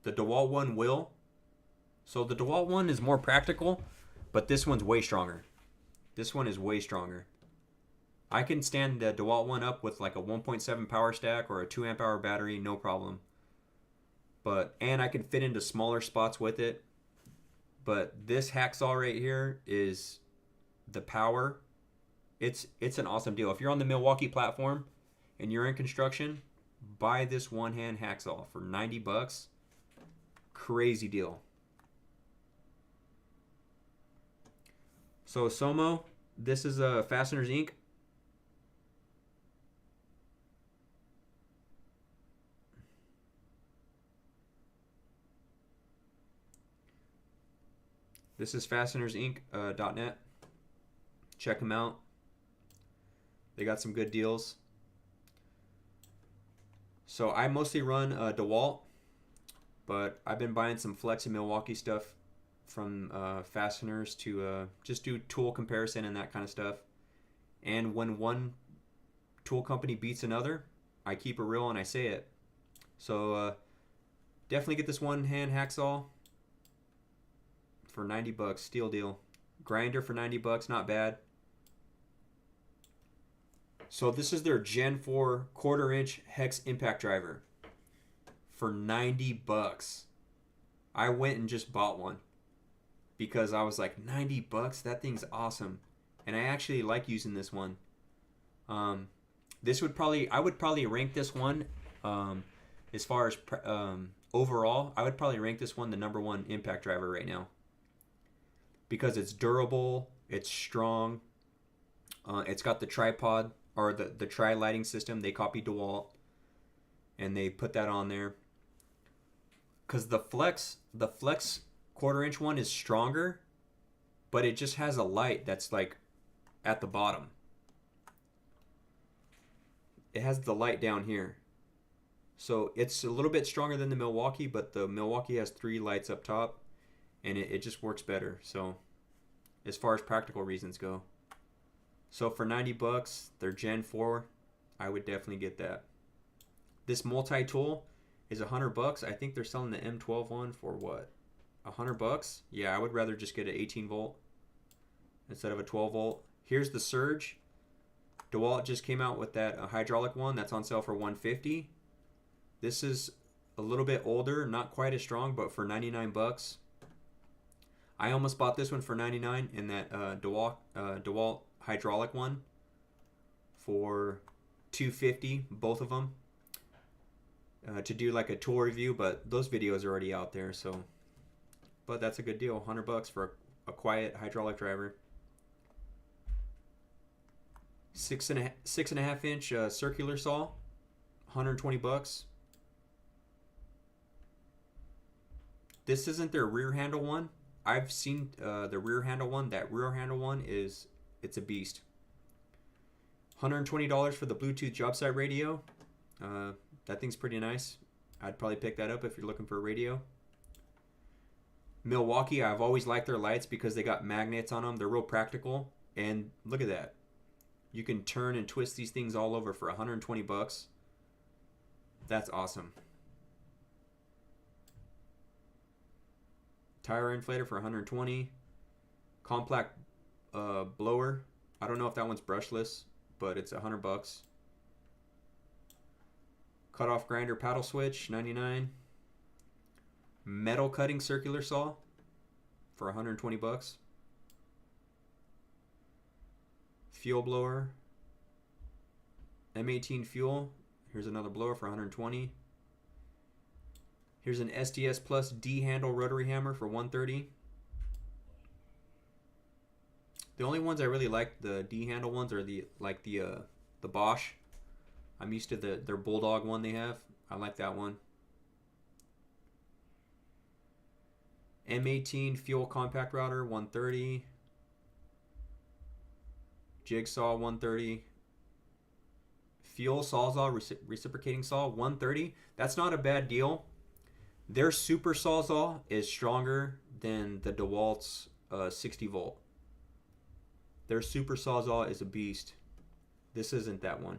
The Dewalt one will. So the Dewalt one is more practical, but this one's way stronger. This one is way stronger. I can stand the Dewalt one up with like a 1.7 power stack or a 2 amp hour battery, no problem. And I can fit into smaller spots with it. But this hacksaw right here is the power. It's an awesome deal. If you're on the Milwaukee platform and you're in construction, buy this one-hand hacksaw for 90 bucks. Crazy deal. So Somo, this is Fasteners Inc. This is fastenersinc.net. Check them out. They got some good deals. So I mostly run Dewalt, but I've been buying some Flex and Milwaukee stuff from Fasteners to just do tool comparison and that kind of stuff. And when one tool company beats another, I keep it real and I say it. So definitely get this one-hand hacksaw for 90 bucks, steal deal. Grinder for 90 bucks, not bad. So this is their Gen 4 1/4 inch hex impact driver for 90 bucks. I went and just bought one because I was like, 90 bucks? That thing's awesome. And I actually like using this one. I would probably rank this one as far as overall, I would probably rank this one the #1 impact driver right now. Because it's durable, it's strong, it's got the tripod or the tri-lighting system. They copied DeWalt and they put that on there. Because the Flex 1/4 inch one is stronger, but it just has a light that's like at the bottom. It has the light down here. So it's a little bit stronger than the Milwaukee, but the Milwaukee has 3 lights up top and it just works better. So as far as practical reasons go. So for 90 bucks, their Gen 4, I would definitely get that. This multi-tool is $100. I think they're selling the M12 one for what? $100? Yeah, I would rather just get an 18 volt instead of a 12 volt. Here's the Surge. Dewalt just came out with that hydraulic one that's on sale for $150. This is a little bit older, not quite as strong, but for $99. I almost bought this one for $99 and that DeWalt hydraulic one for $250, both of them, to do like a tool review, but those videos are already out there, so. But that's a good deal, $100 for a quiet hydraulic driver. 6.5 inch circular saw, $120. This isn't their rear handle one. I've seen the rear handle one. That rear handle one it's a beast. $120 for the Bluetooth job site radio. That thing's pretty nice. I'd probably pick that up if you're looking for a radio. Milwaukee, I've always liked their lights because they got magnets on them. They're real practical. And look at that. You can turn and twist these things all over for $120. That's awesome. Tire inflator for $120. Compact blower. I don't know if that one's brushless, but it's $100. Cutoff grinder paddle switch, $99. Metal cutting circular saw for $120. Fuel blower. M18 fuel. Here's another blower for $120. Here's an SDS Plus D handle rotary hammer for $130. The only ones I really like, the D handle ones, are the Bosch. I'm used to their Bulldog one they have. I like that one. M18 fuel compact router, $130. Jigsaw, $130. Fuel sawzall reciprocating saw, $130. That's not a bad deal. Their super sawzall is stronger than the DeWalt's 60 volt. Their super sawzall is a beast. This isn't that one.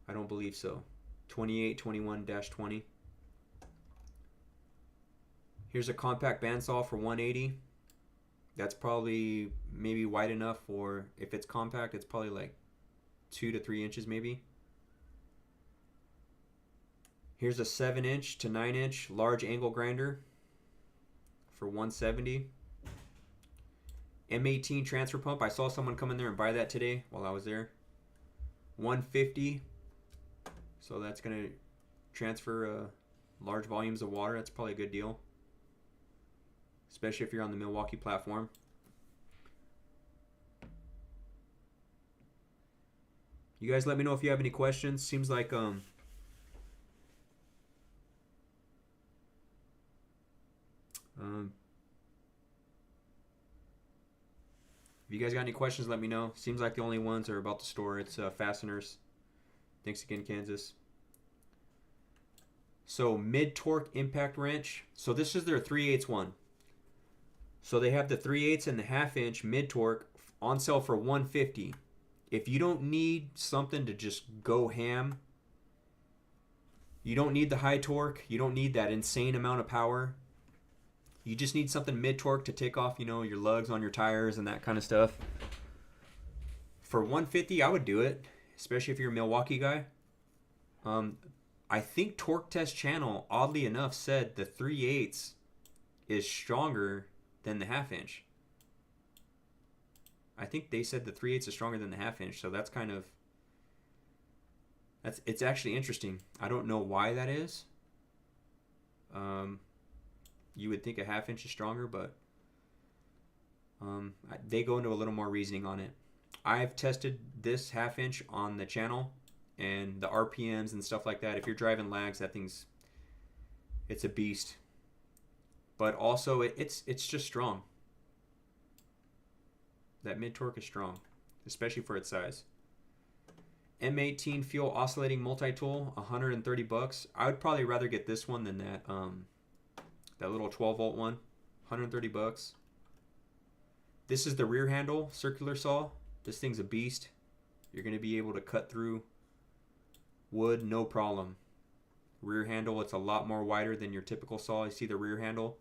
I don't believe so. 2821-20. Here's a compact bandsaw for $180. That's probably maybe wide enough for, if it's compact, it's probably like 2 to 3 inches maybe. Here's a 7-inch to 9-inch large angle grinder for $170. M18 transfer pump. I saw someone come in there and buy that today while I was there. $150. So that's going to transfer large volumes of water. That's probably a good deal, especially if you're on the Milwaukee platform. You guys let me know if you have any questions. Seems like if you guys got any questions, let me know. Seems like the only ones are about the store. It's Fasteners. Thanks again, Kansas. So mid-torque impact wrench. So this is their 3/8 one. So they have the 3/8 and the 1/2 inch mid-torque on sale for $150. If you don't need something to just go ham, you don't need the high torque, you don't need that insane amount of power, you just need something mid-torque to take off, your lugs on your tires and that kind of stuff. For $150, I would do it, especially if you're a Milwaukee guy. I think Torque Test Channel, oddly enough, said the 3/8 is stronger than the 1/2 inch. I think they said the 3/8 is stronger than the 1/2 inch, so that's kind of, it's actually interesting. I don't know why that is. You would think a 1/2 inch is stronger, but they go into a little more reasoning on it. I've tested this 1/2 inch on the channel and the RPMs and stuff like that. If you're driving lags, that thing's, it's a beast. But also it's just strong. That mid-torque is strong, especially for its size. M18 fuel oscillating multi-tool, $130. I would probably rather get this one than that that little 12 volt one, $130. This is the rear handle circular saw. This thing's a beast. You're going to be able to cut through wood, no problem. Rear handle, it's a lot more wider than your typical saw. You see the rear handle?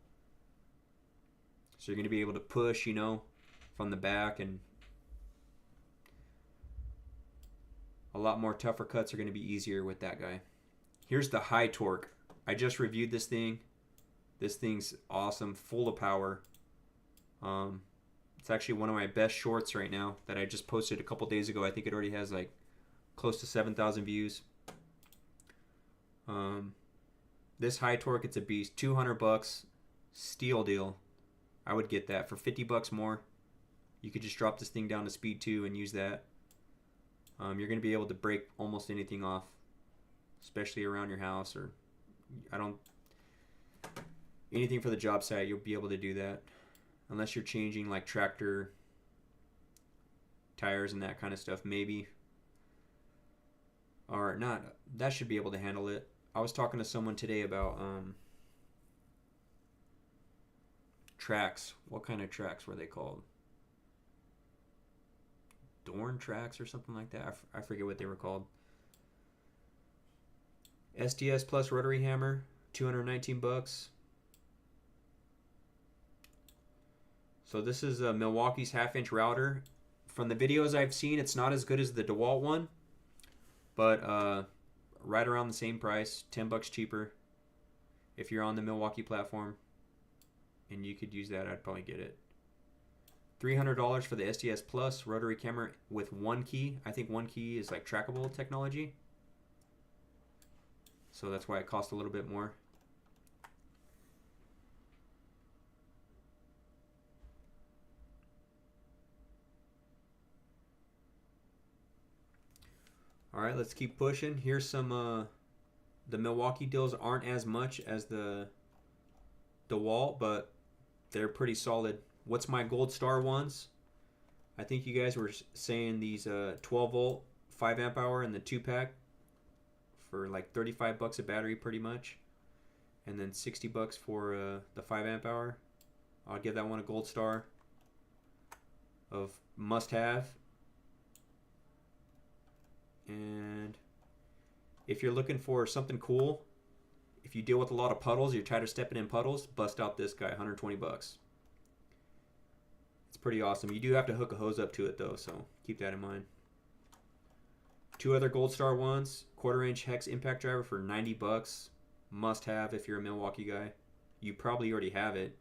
So you're going to be able to push, you know, from the back, and a lot more tougher cuts are going to be easier with that guy. Here's the high torque. I just reviewed this thing. This thing's awesome, full of power. It's actually one of my best shorts right now that I just posted a couple days ago. I think it already has like close to 7,000 views. This high torque, it's a beast. $200, steal deal. I would get that for $50 more. You could just drop this thing down to speed 2 and use that. You're going to be able to break almost anything off, especially around your house, or anything for the job site. You'll be able to do that, unless you're changing like tractor tires and that kind of stuff, maybe. Or not. That should be able to handle it. I was talking to someone today about tracks. What kind of tracks were they called? Dorn tracks or something like that. I forget what they were called. SDS plus rotary hammer, $219. So this is a Milwaukee's half-inch router. From the videos I've seen, it's not as good as the Dewalt one, but right around the same price, $10 cheaper. If you're on the Milwaukee platform and you could use that, I'd probably get it. $300 for the SDS Plus rotary camera with 1 key. I think 1 key is like trackable technology, so that's why it costs a little bit more. All right, let's keep pushing. Here's some, the Milwaukee deals aren't as much as the Dewalt, but they're pretty solid. What's my gold star ones? I think you guys were saying these 12 volt, 5 amp hour, and the 2-pack for like $35 a battery pretty much. And then $60 for the 5 amp hour. I'll give that one a gold star of must have. And if you're looking for something cool, if you deal with a lot of puddles, you're tired of stepping in puddles, bust out this guy, $120. It's pretty awesome. You do have to hook a hose up to it though, so keep that in mind. 2 other gold star ones, 1/4-inch hex impact driver for $90. Must have if you're a Milwaukee guy. You probably already have it.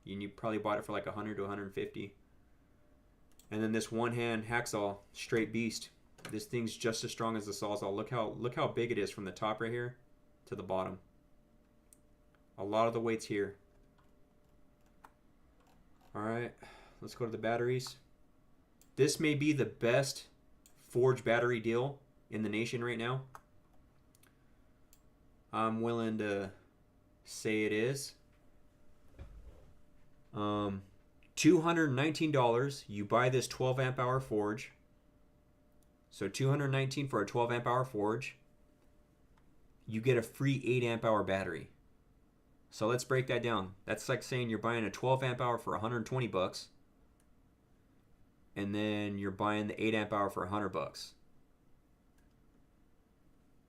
You probably bought it for like $100 to $150. And then this one-hand hacksaw, straight beast. This thing's just as strong as the Sawzall. Look how big it is from the top right here to the bottom. A lot of the weight's here. All right, let's go to the batteries. This may be the best forge battery deal in the nation right now. I'm willing to say it is. $219. You buy this 12 amp hour forge. So $219 for a 12 amp hour forge. You get a free 8 amp hour battery. So let's break that down. That's like saying you're buying a 12 amp hour for $120, and then you're buying the 8 amp hour for $100.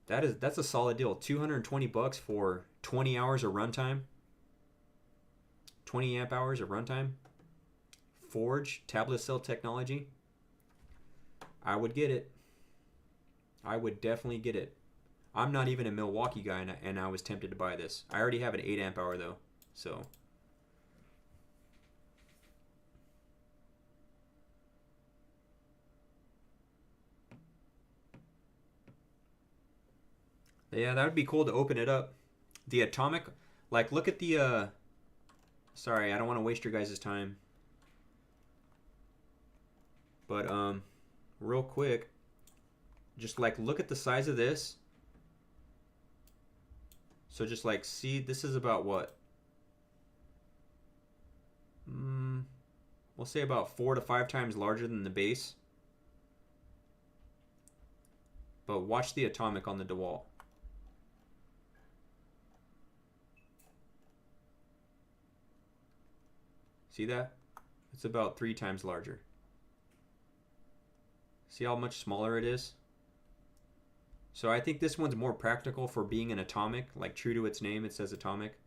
That's a solid deal. $220 for 20 hours of runtime. 20 amp hours of runtime. Forge, tablet cell technology. I would get it. I would definitely get it. I'm not even a Milwaukee guy, and I was tempted to buy this. I already have an 8 amp hour though, so. Yeah, that would be cool to open it up. The atomic, like look at the, sorry, I don't want to waste your guys' time. But real quick, just like look at the size of this. So just like see, this is about what? We'll say about 4 to 5 times larger than the base. But watch the atomic on the Dewalt. See that? It's about 3 times larger. See how much smaller it is? So I think this one's more practical for being an atomic, like true to its name, it says atomic.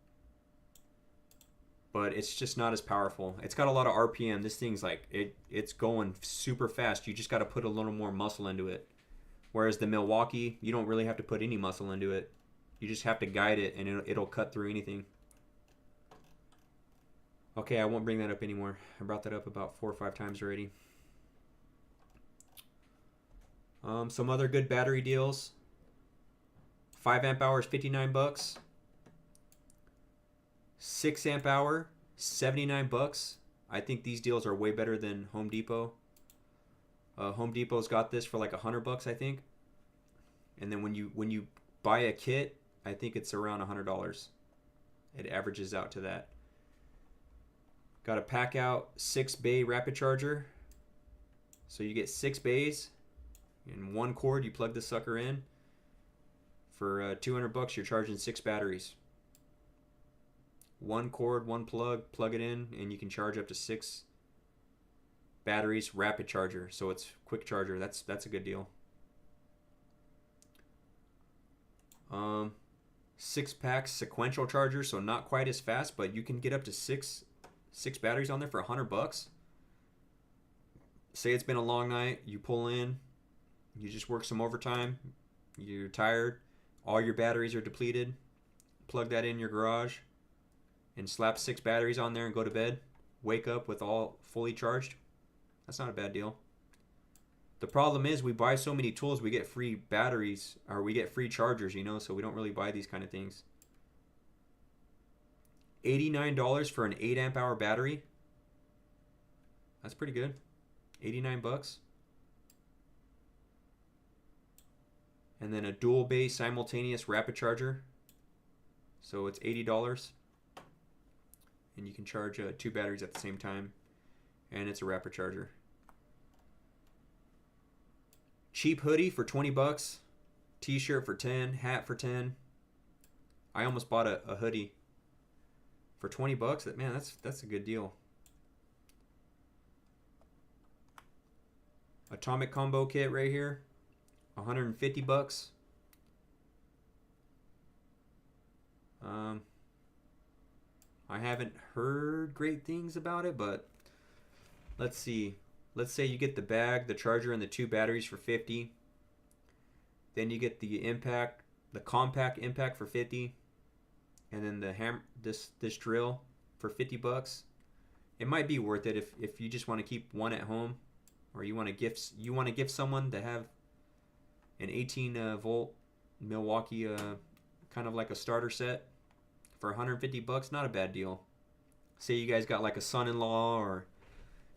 But it's just not as powerful. It's got a lot of RPM. This thing's like, it's going super fast. You just got to put a little more muscle into it. Whereas the Milwaukee, you don't really have to put any muscle into it. You just have to guide it, and it'll cut through anything. Okay, I won't bring that up anymore. I brought that up about 4 or 5 times already. Some other good battery deals. 5 amp hours, 59 bucks. 6 amp hour, 79 bucks. I think these deals are way better than Home Depot. Home Depot's got this for like 100 bucks, I think. And then when you buy a kit, I think it's around $100. It averages out to that. Got a packout 6-bay rapid charger. So you get 6 bays. In 1 cord, you plug the sucker in. For 200 bucks, you're charging 6 batteries. 1 cord, 1 plug it in, and you can charge up to 6 batteries. Rapid charger, so it's quick charger. That's a good deal. 6-pack sequential charger, so not quite as fast, but you can get up to six batteries on there for 100 bucks. Say it's been a long night, you pull in, you just work some overtime, you're tired, all your batteries are depleted, plug that in your garage and slap 6 batteries on there and go to bed. Wake up with all fully charged. That's not a bad deal. The problem is we buy so many tools, we get free batteries, or we get free chargers, you know, so we don't really buy these kind of things. $89 for an 8 amp hour battery. That's pretty good. 89 bucks. And then a dual base simultaneous rapid charger. So it's $80. And you can charge 2 batteries at the same time. And it's a rapid charger. Cheap hoodie for 20 bucks. T-shirt for 10. Hat for 10. I almost bought a hoodie for 20 bucks. Man, that's a good deal. Atomic combo kit right here. 150 bucks. I haven't heard great things about it, but let's see. Let's say you get the bag, the charger, and the 2 batteries for 50. Then you get the impact, the compact impact for 50, and then the this drill for 50 bucks. It might be worth it if you just want to keep one at home, or you want to gift someone to have an 18 volt Milwaukee kind of like a starter set for 150 bucks. Not a bad deal. Say you guys got like a son-in-law, or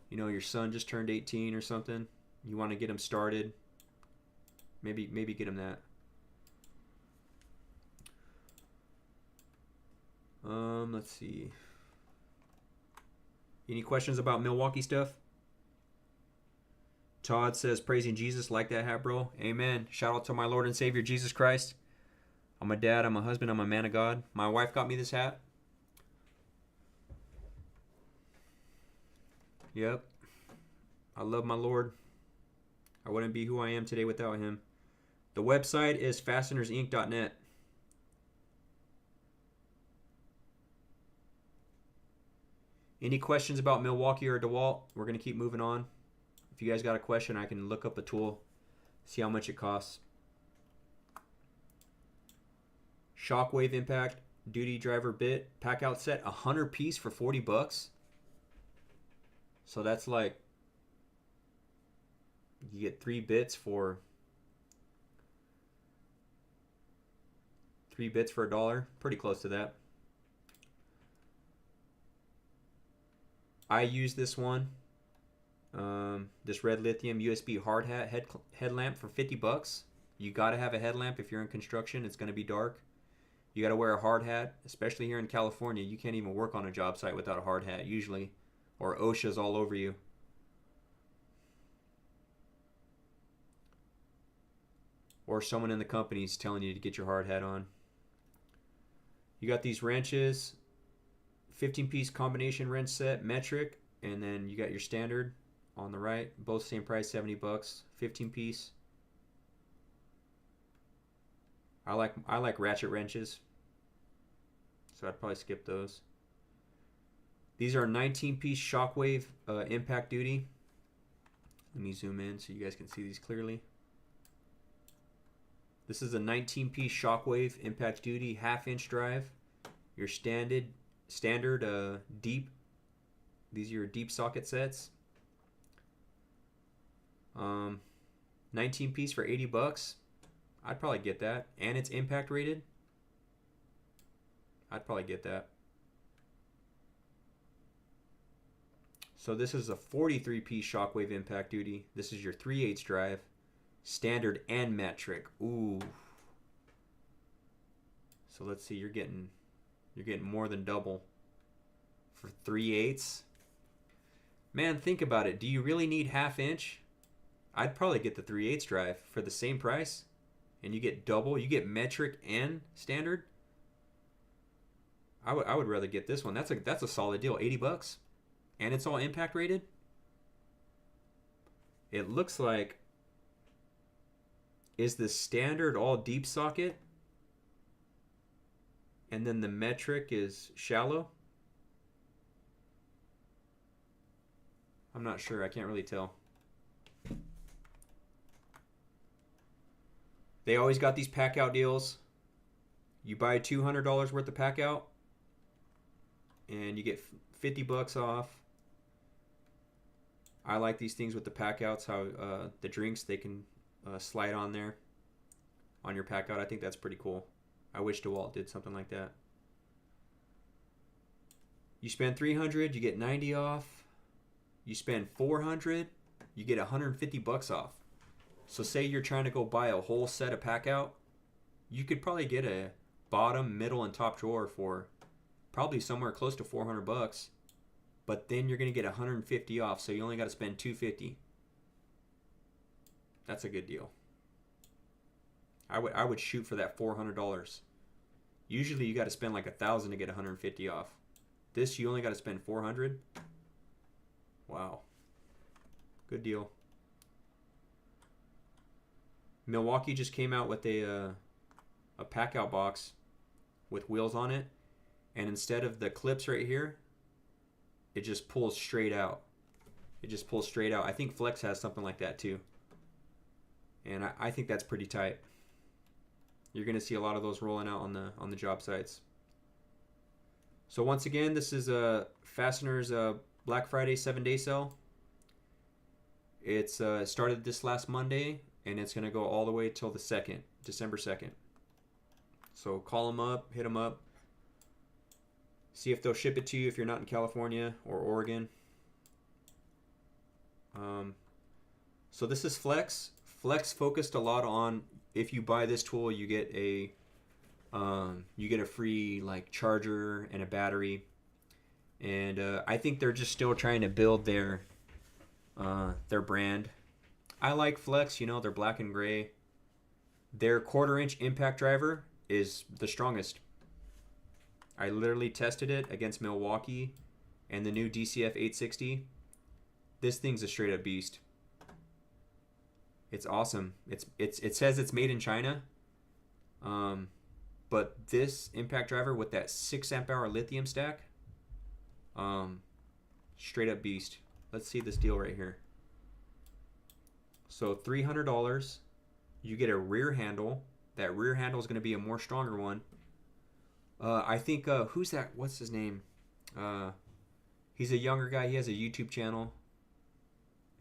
you know your son just turned 18 or something. You want to get him started. Maybe get him that. Let's see. Any questions about Milwaukee stuff? Todd says, praising Jesus, like that hat, bro. Amen. Shout out to my Lord and Savior, Jesus Christ. I'm a dad, I'm a husband, I'm a man of God. My wife got me this hat. Yep. I love my Lord. I wouldn't be who I am today without him. The website is fastenersinc.net. Any questions about Milwaukee or Dewalt? We're going to keep moving on. If you guys got a question, I can look up a tool, see how much it costs. Shockwave impact, duty driver bit, packout set, 100 piece for 40 bucks. So that's like, you get 3 bits for $1. Pretty close to that. I use this one. This red lithium USB hard hat headlamp for 50 bucks. You gotta have a headlamp if you're in construction. It's gonna be dark. You gotta wear a hard hat, especially here in California. You can't even work on a job site without a hard hat usually, or OSHA's all over you. Or someone in the company's telling you to get your hard hat on. You got these wrenches, 15-piece combination wrench set, metric, and then you got your standard on the right. Both same price, 70 bucks, 15-piece. I like ratchet wrenches, so I'd probably skip those. These are 19-piece Shockwave impact duty. Let me zoom in so you guys can see these clearly. This is a 19-piece Shockwave impact duty half-inch drive. Your standard deep. These are your deep socket sets. 19 piece for $80. I'd probably get that, and it's impact rated. I'd probably get that. So this is a 43-piece Shockwave impact duty. This is your 3/8 drive, standard and metric. Ooh. So let's see, you're getting more than double for 3/8. Man, think about it. Do you really need half-inch? I'd probably get the 3/8 drive for the same price, and you get double. You get metric and standard. I would rather get this one. That's a solid deal. $80, and it's all impact rated. It looks like, is the standard all deep socket, and then the metric is shallow? I'm not sure. I can't really tell. They always got these packout deals. You buy $200 worth of packout, and you get $50 off. I like these things with the packouts. How the drinks, they can slide on there on your packout. I think that's pretty cool. I wish Dewalt did something like that. You spend $300, you get $90 off. You spend $400, you get $150 off. So say you're trying to go buy a whole set of packout, you could probably get a bottom, middle, and top drawer for probably somewhere close to $400. But then you're gonna get $150 off, so you only got to spend $250. That's a good deal. I would shoot for that $400. Usually you got to spend like $1,000 to get $150 off. This, you only got to spend $400. Wow, good deal. Milwaukee just came out with a packout box with wheels on it, and instead of the clips right here, it just pulls straight out. It just pulls straight out. I think Flex has something like that too, and I think that's pretty tight. You're gonna see a lot of those rolling out on the job sites. So once again, this is a Fasteners Black Friday 7-day sale. It's started this last Monday, and it's gonna go all the way till the 2nd, December 2nd. So call them up, hit them up, see if they'll ship it to you if you're not in California or Oregon. So this is Flex. Flex focused a lot on, if you buy this tool, you get a free like charger and a battery, and I think they're just still trying to build their brand. I like Flex, you know, they're black and gray. Their 1/4-inch impact driver is the strongest. I literally tested it against Milwaukee and the new DCF 860. This thing's a straight up beast. It's awesome. It says it's made in China. But this impact driver with that 6 amp hour lithium stack, straight up beast. Let's see this deal right here. So $300, you get a rear handle. That rear handle is going to be a more stronger one. I think, who's that? What's his name? He's a younger guy. He has a YouTube channel.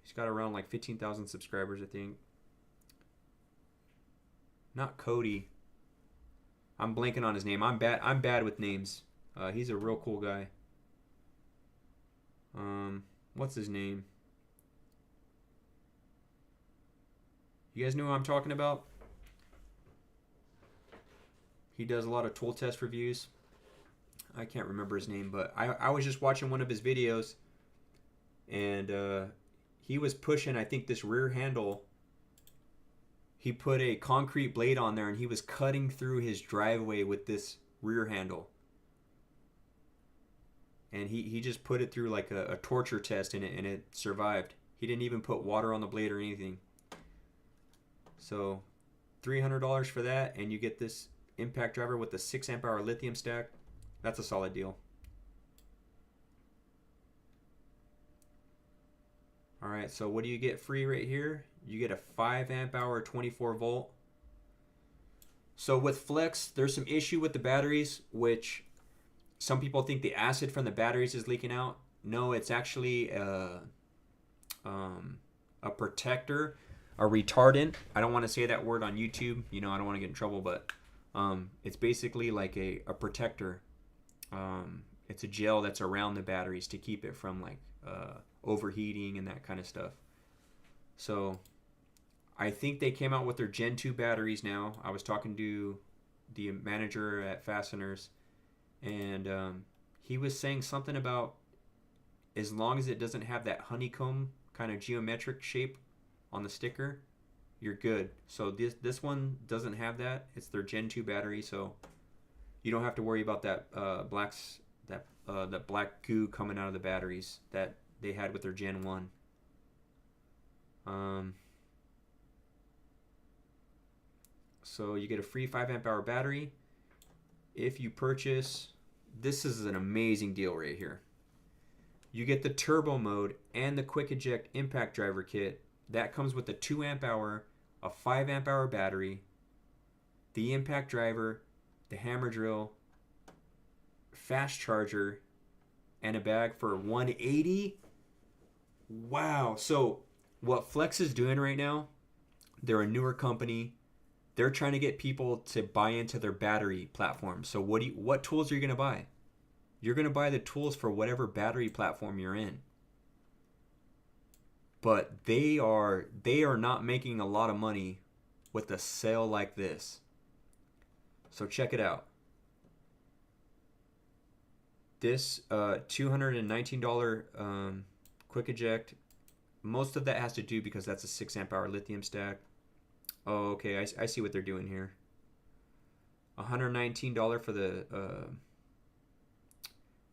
He's got around like 15,000 subscribers, I think. Not Cody. I'm blanking on his name. I'm bad with names. He's a real cool guy. What's his name? You guys know who I'm talking about? He does a lot of tool test reviews. I can't remember his name, but I was just watching one of his videos, and he was pushing, I think, this rear handle. He put a concrete blade on there, and he was cutting through his driveway with this rear handle. And he just put it through like a torture test, and it survived. He didn't even put water on the blade or anything. So $300 for that, and you get this impact driver with the 6 amp hour lithium stack. That's a solid deal. All right, so what do you get free right here? You get a 5 amp hour 24 volt. So with Flex, there's some issue with the batteries, which some people think the acid from the batteries is leaking out. No, it's actually a protector, a retardant. I don't want to say that word on YouTube. You know, I don't want to get in trouble, but it's basically like a protector. It's a gel that's around the batteries to keep it from like overheating and that kind of stuff. So I think they came out with their Gen 2 batteries now. I was talking to the manager at Fasteners, and he was saying something about as long as it doesn't have that honeycomb kind of geometric shape on the sticker, you're good. So this one doesn't have that. It's their Gen 2 battery, so you don't have to worry about that that black goo coming out of the batteries that they had with their Gen 1. So you get a free 5 amp hour battery if you purchase. This is an amazing deal right here. You get the turbo mode and the quick eject impact driver kit. That comes with a 2 amp hour, a 5 amp hour battery, the impact driver, the hammer drill, fast charger, and a bag for $180. Wow. So what Flex is doing right now, they're a newer company. They're trying to get people to buy into their battery platform. So what tools are you going to buy? You're going to buy the tools for whatever battery platform you're in. But they are not making a lot of money with a sale like this. So check it out. This $219 quick eject, most of that has to do because that's a 6 amp hour lithium stack. Oh, okay, I see what they're doing here. $119 for the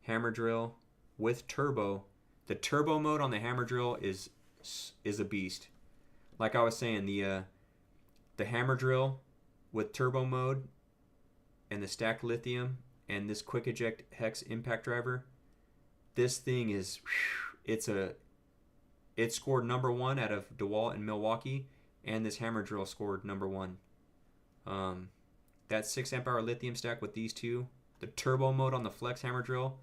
hammer drill with turbo. The turbo mode on the hammer drill is a beast. Like I was saying, the hammer drill with turbo mode and the stacked lithium and this quick eject hex impact driver, this thing is, it scored #1 out of Dewalt in Milwaukee, and this hammer drill scored #1. That 6 amp hour lithium stack with these two, the turbo mode on the Flex hammer drill.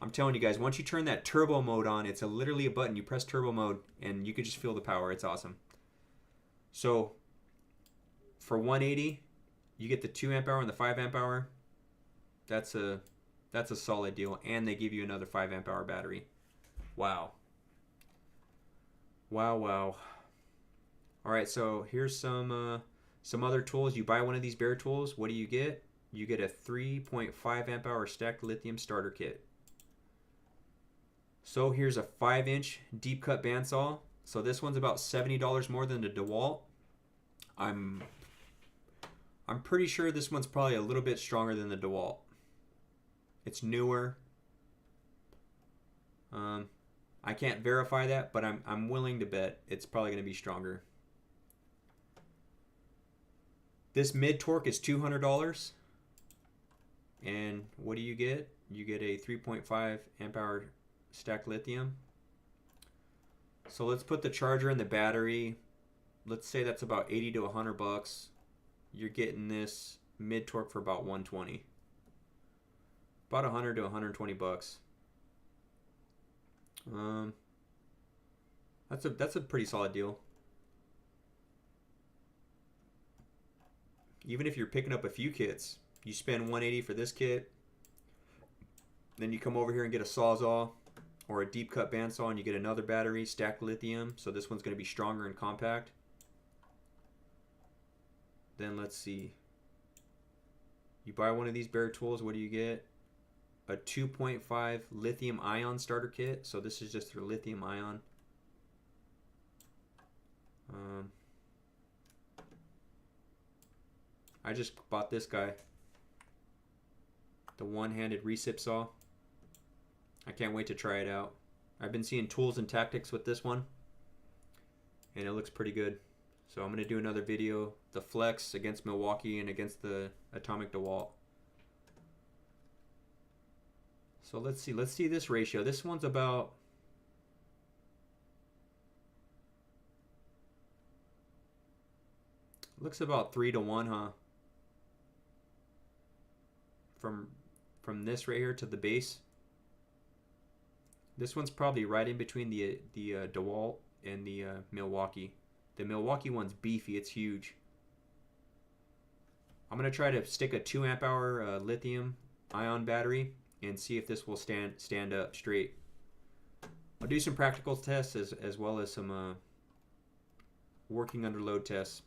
I'm telling you guys, once you turn that turbo mode on, it's literally a button. You press turbo mode and you could just feel the power. It's awesome. So for $180, you get the 2 amp hour and the 5 amp hour. That's a solid deal, and they give you another 5 amp hour battery. Wow. Wow. All right, so here's some other tools. You buy one of these bare tools, what do you get? You get a 3.5 amp hour stacked lithium starter kit. So here's a 5-inch deep cut bandsaw. So this one's about $70 more than the Dewalt. I'm pretty sure this one's probably a little bit stronger than the Dewalt. It's newer. I can't verify that, but I'm willing to bet it's probably going to be stronger. This mid torque is $200. And what do you get? You get a 3.5 amp hour stacked lithium. So let's put the charger and the battery. Let's say that's about $80 to $100. You're getting this mid torque for about $120. About $100 to $120. That's a pretty solid deal. Even if you're picking up a few kits, you spend $180 for this kit, then you come over here and get a Sawzall or a deep cut bandsaw and you get another battery, stacked lithium, so this one's going to be stronger and compact. Then let's see. You buy one of these bare tools, what do you get? A 2.5 lithium ion starter kit. So this is just their lithium ion. I just bought this guy. The one-handed recip saw. I can't wait to try it out. I've been seeing tools and tactics with this one, and it looks pretty good. So I'm going to do another video, the flex against Milwaukee and against the atomic Dewalt. So let's see this ratio. This one's about, looks about 3 to 1, huh? From this right here to the base. This one's probably right in between the Dewalt and the Milwaukee. The Milwaukee one's beefy, it's huge. I'm going to try to stick a 2 amp hour lithium ion battery and see if this will stand up straight. I'll do some practical tests as well as some working under load tests.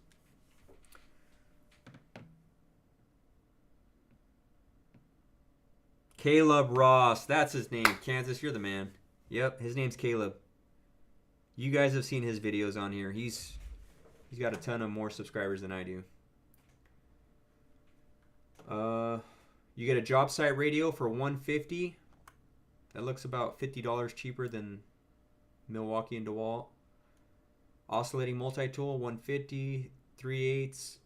Caleb Ross, that's his name. Kansas, you're the man. Yep, his name's Caleb. You guys have seen his videos on here. He's got a ton of more subscribers than I do. You get a job site radio for $150. That looks about $50 cheaper than Milwaukee and Dewalt. Oscillating multi-tool, $150. 3/8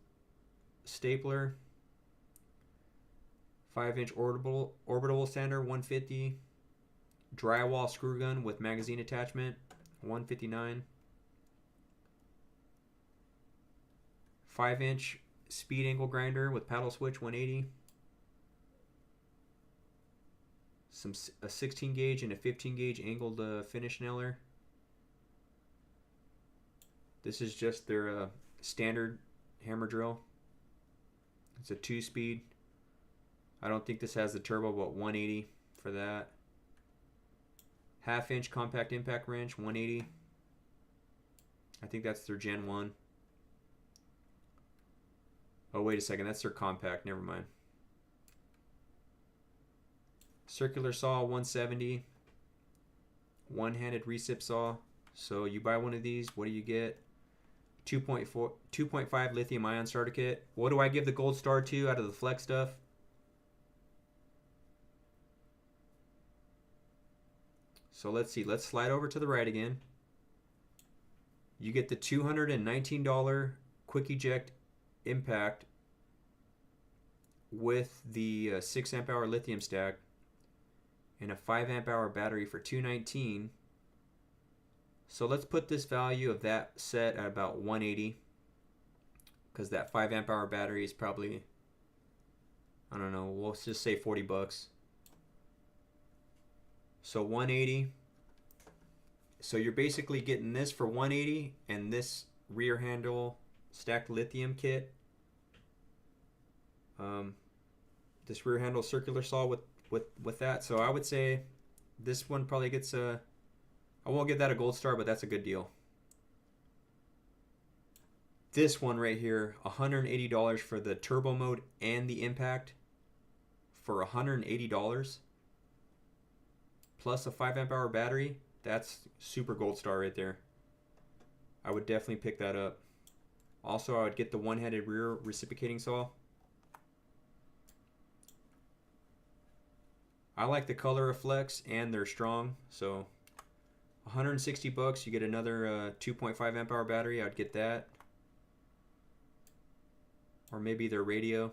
stapler. 5-inch orbital sander, $150. Drywall screw gun with magazine attachment, $159. 5-inch speed angle grinder with paddle switch, $180. A 16 gauge and a 15 gauge angled finish nailer. This is just their standard hammer drill. It's a 2-speed. I don't think this has the turbo, but $180 for that. 1/2-inch compact impact wrench, $180. I think that's their Gen 1. Oh, wait a second. That's their compact. Never mind. Circular saw, $170. One-handed recip saw. So you buy one of these, what do you get? 2.5 lithium ion starter kit. What do I give the gold star to out of the flex stuff? So let's see. Let's slide over to the right again. You get the $219 quick eject impact with the 6 amp hour lithium stack and a 5 amp hour battery for $219. So let's put this value of that set at about $180, because that 5 amp hour battery is probably, I don't know, we'll just say $40. So $180. So you're basically getting this for $180 and this rear handle stacked lithium kit. This rear handle circular saw with that. So I would say this one probably gets a, I won't give that a gold star, but that's a good deal. This one right here, $180 for the turbo mode and the impact for $180 plus a 5 amp hour battery. That's super gold star right there. I would definitely pick that up. Also, I would get the one-handed rear reciprocating saw. I like the color of Flex and they're strong. So $160, you get another 2.5 amp hour battery. I'd get that. Or maybe their radio.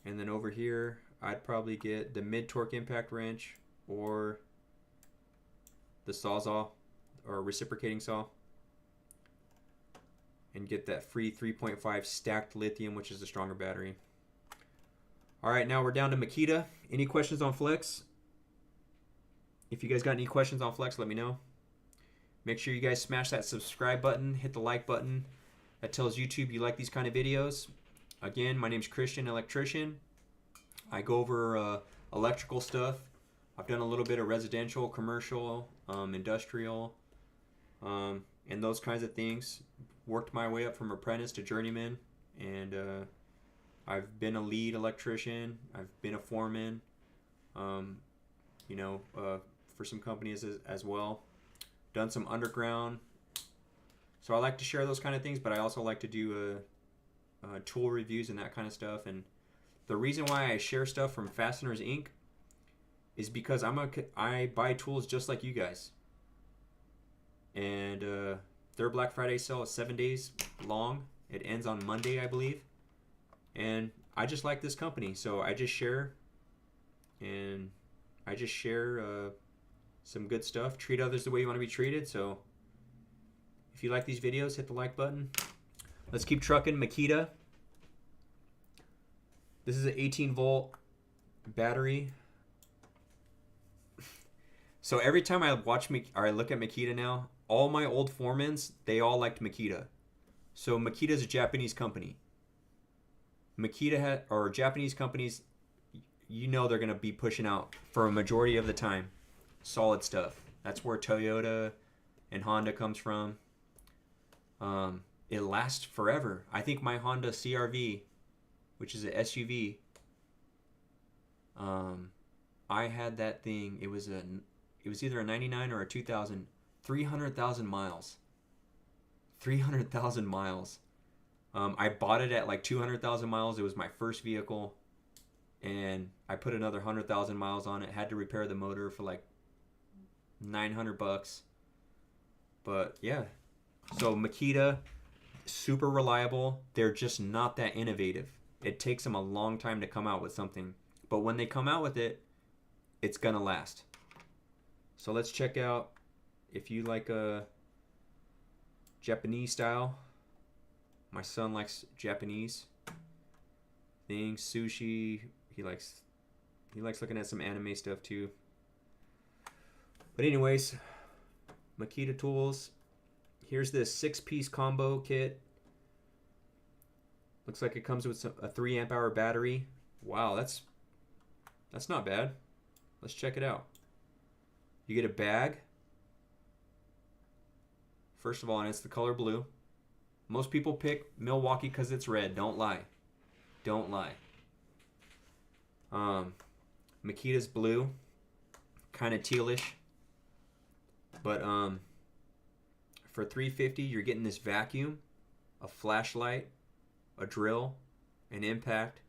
And then over here, I'd probably get the mid-torque impact wrench or the Sawzall or reciprocating saw. And get that free 3.5 stacked lithium, which is a stronger battery. All right, now we're down to Makita. Any questions on Flex? If you guys got any questions on Flex, let me know. Make sure you guys smash that subscribe button, hit the like button. That tells YouTube you like these kind of videos. Again, my name's Christian, electrician. I go over electrical stuff. I've done a little bit of residential, commercial, industrial, and those kinds of things. Worked my way up from apprentice to journeyman, and I've been a lead electrician. I've been a foreman, you know, for some companies as well. Done some underground. So I like to share those kind of things, but I also like to do tool reviews and that kind of stuff. And the reason why I share stuff from Fasteners Inc. is because I buy tools just like you guys. And Their Black Friday sale is 7 days long. It ends on Monday, I believe. And I just like this company, so I just share, and I just share some good stuff. Treat others the way you want to be treated. So if you like these videos, hit the like button. Let's keep trucking. Makita. This is an 18-volt battery. So every time I watch or I look at Makita now, all my old foremans, they all liked Makita. So Makita is a Japanese company. Makita or Japanese companies, you know they're going to be pushing out for a majority of the time solid stuff. That's where Toyota and Honda comes from. It lasts forever. I think my Honda CR-V, which is an SUV, I had that thing. It was either a 99 or a 2000, 300,000 miles. 300,000 miles. I bought it at like 200,000 miles. It was my first vehicle, and I put another 100,000 miles on it. Had to repair the motor for like $900. But yeah, so Makita, super reliable. They're just not that innovative. It takes them a long time to come out with something, but when they come out with it, it's gonna last. So let's check out if you like a Japanese style. My son likes Japanese things, sushi. He likes looking at some anime stuff too. But anyways, Makita tools. Here's this 6-piece combo kit. Looks like it comes with a 3 amp hour battery. Wow, that's not bad. Let's check it out. You get a bag. First of all, and it's the color blue. Most people pick Milwaukee because it's red. Don't lie. Don't lie. Makita's blue. Kind of tealish. But for $350, you're getting this vacuum, a flashlight, a drill, an impact,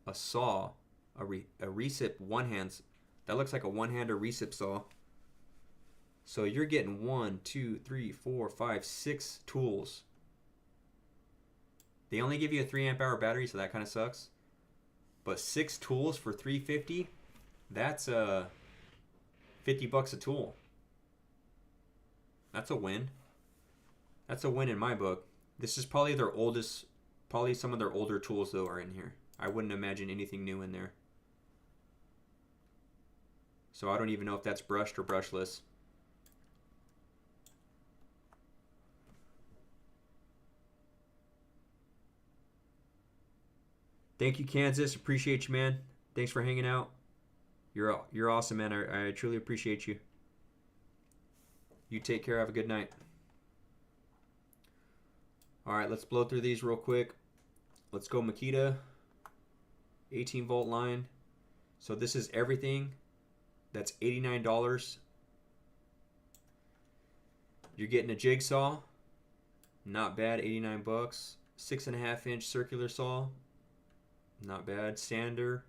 a saw, a recip one-hand. That looks like a one-hander recip saw. So you're getting 1, 2, 3, 4, 5, 6 tools. They only give you a 3 amp hour battery, so that kind of sucks. But 6 tools for $350, that's $50 a tool. That's a win. That's a win in my book. This is probably their oldest, probably some of their older tools though are in here. I wouldn't imagine anything new in there. So I don't even know if that's brushed or brushless. Thank you, Kansas. Appreciate you, man. Thanks for hanging out. You're awesome, man. I truly appreciate you. You take care. Have a good night. All right, let's blow through these real quick. Let's go Makita. 18-volt line. So this is everything. That's $89. You're getting a jigsaw. Not bad. 89 bucks. 6.5-inch circular saw. Not bad. Sander.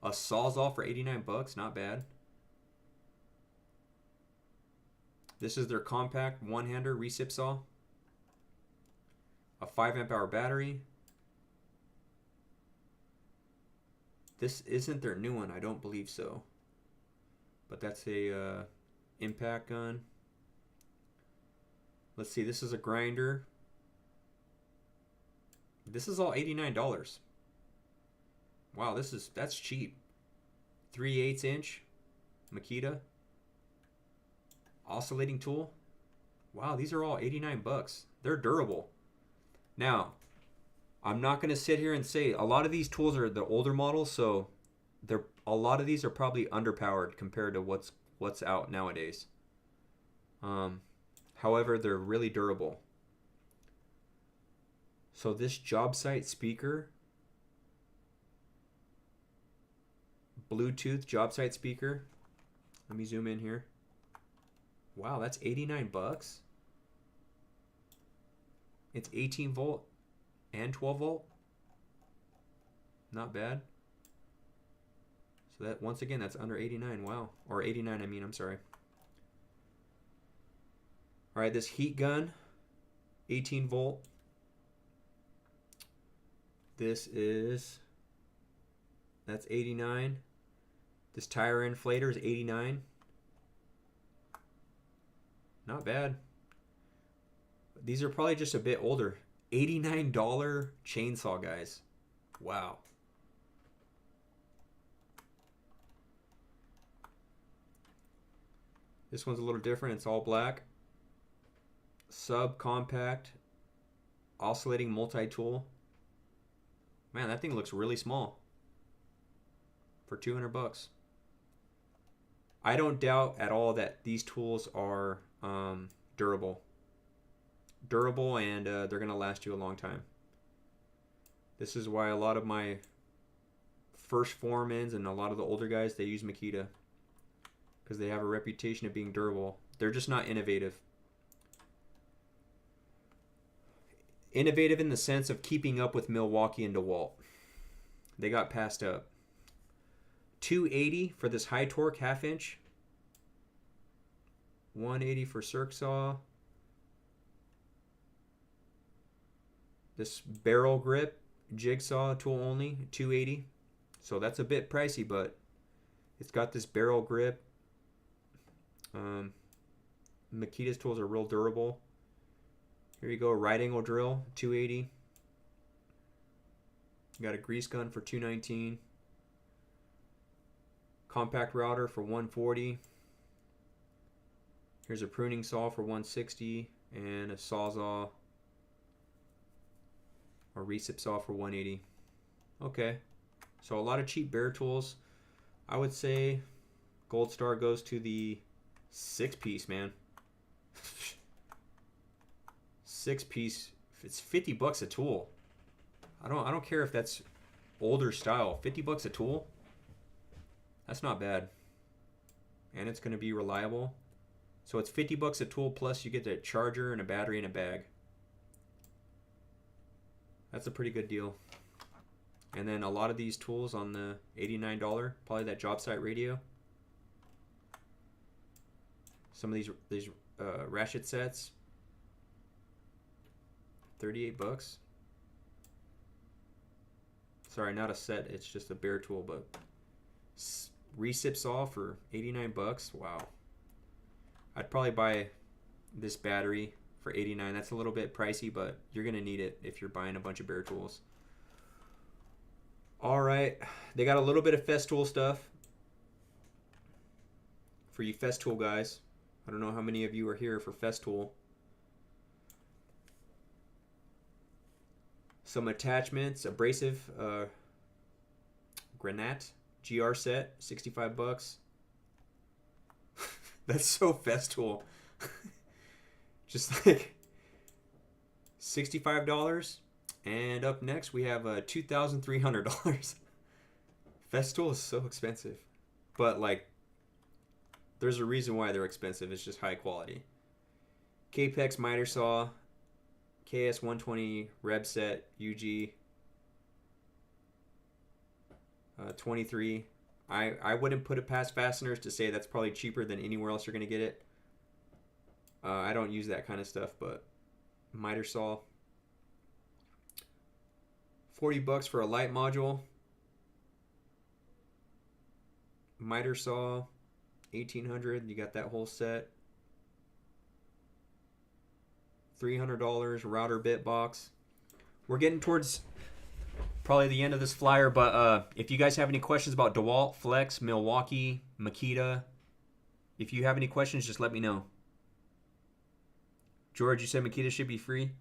A Sawzall for 89 bucks. Not bad. This is their compact one-hander recip saw. A 5 amp hour battery. This isn't their new one. I don't believe so. But that's a impact gun. Let's see. This is a grinder. This is all $89. Wow, that's cheap. 3/8 inch Makita oscillating tool. Wow, these are all 89 bucks. They're durable. Now, I'm not going to sit here and say a lot of these tools are the older models, so a lot of these are probably underpowered compared to what's out nowadays. However, they're really durable. So this job site speaker, Bluetooth job site speaker. Let me zoom in here. Wow, that's 89 bucks. It's 18 volt and 12 volt. Not bad. So that, once again, that's under 89. Wow. Or 89, I mean, I'm sorry. All right, this heat gun, 18 volt. That's 89. This tire inflator is 89. Not bad. These are probably just a bit older. $89 chainsaw, guys. Wow. This one's a little different. It's all black. Subcompact oscillating multi-tool. Man, that thing looks really small for 200 bucks. I don't doubt at all that these tools are durable. Durable, and they're going to last you a long time. This is why a lot of my first foremans and a lot of the older guys, they use Makita, because they have a reputation of being durable. They're just not innovative. Innovative in the sense of keeping up with Milwaukee and Dewalt. They got passed up. $280 for this high torque half inch. $180 for circ saw. This barrel grip jigsaw tool only, $280. So that's a bit pricey, but it's got this barrel grip. Makita's tools are real durable. Here you go, right angle drill, $280. Got a grease gun for $219. Compact router for $140. Here's a pruning saw for $160, and a sawzall or recip saw for $180. Okay, so a lot of cheap bear tools. I would say gold star goes to the 6-piece, man. 6-piece, it's 50 bucks a tool. I don't care if that's older style. 50 bucks a tool? That's not bad. And it's going to be reliable. So it's 50 bucks a tool, plus you get a charger and a battery in a bag. That's a pretty good deal. And then a lot of these tools on the $89, probably that job site radio. Some of these ratchet sets, 38 bucks. Sorry, not a set, it's just a bare tool, but recip saw for 89 bucks. Wow. I'd probably buy this battery for 89. That's a little bit pricey, but you're going to need it if you're buying a bunch of bare tools. All right. They got a little bit of Festool stuff for you Festool guys. I don't know how many of you are here for Festool. Some attachments, abrasive granite GR set, 65 bucks. That's so Festool. Just like $65. And up next we have $2,300. Festool is so expensive. But like, there's a reason why they're expensive. It's just high quality. Capex miter saw, KS 120 Reb set UG 23. I wouldn't put it past Fasteners to say that's probably cheaper than anywhere else you're going to get it. I don't use that kind of stuff, but miter saw. 40 bucks for a light module. Miter saw, 1800. You got that whole set. $300 router bit box. We're getting towards probably the end of this flyer, but if you guys have any questions about Dewalt, Flex, Milwaukee, Makita, if you have any questions, just let me know. George, you said Makita should be free?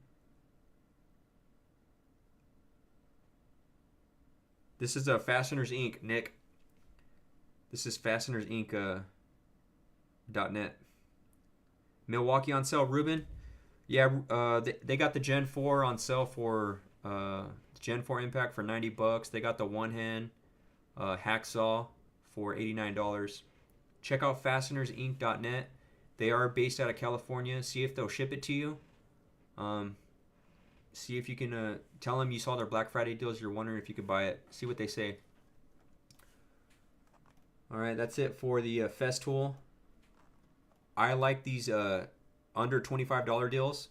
This is a Fasteners Inc., Nick. This is Fasteners Inc. .net. Milwaukee on sale, Ruben. Yeah, they got the Gen 4 on sale for Gen 4 Impact for 90 bucks. They got the one-hand hacksaw for $89. Check out fastenersinc.net. They are based out of California. See if they'll ship it to you. See if you can tell them you saw their Black Friday deals. You're wondering if you could buy it. See what they say. All right, that's it for the Festool. I like these under $25 deals.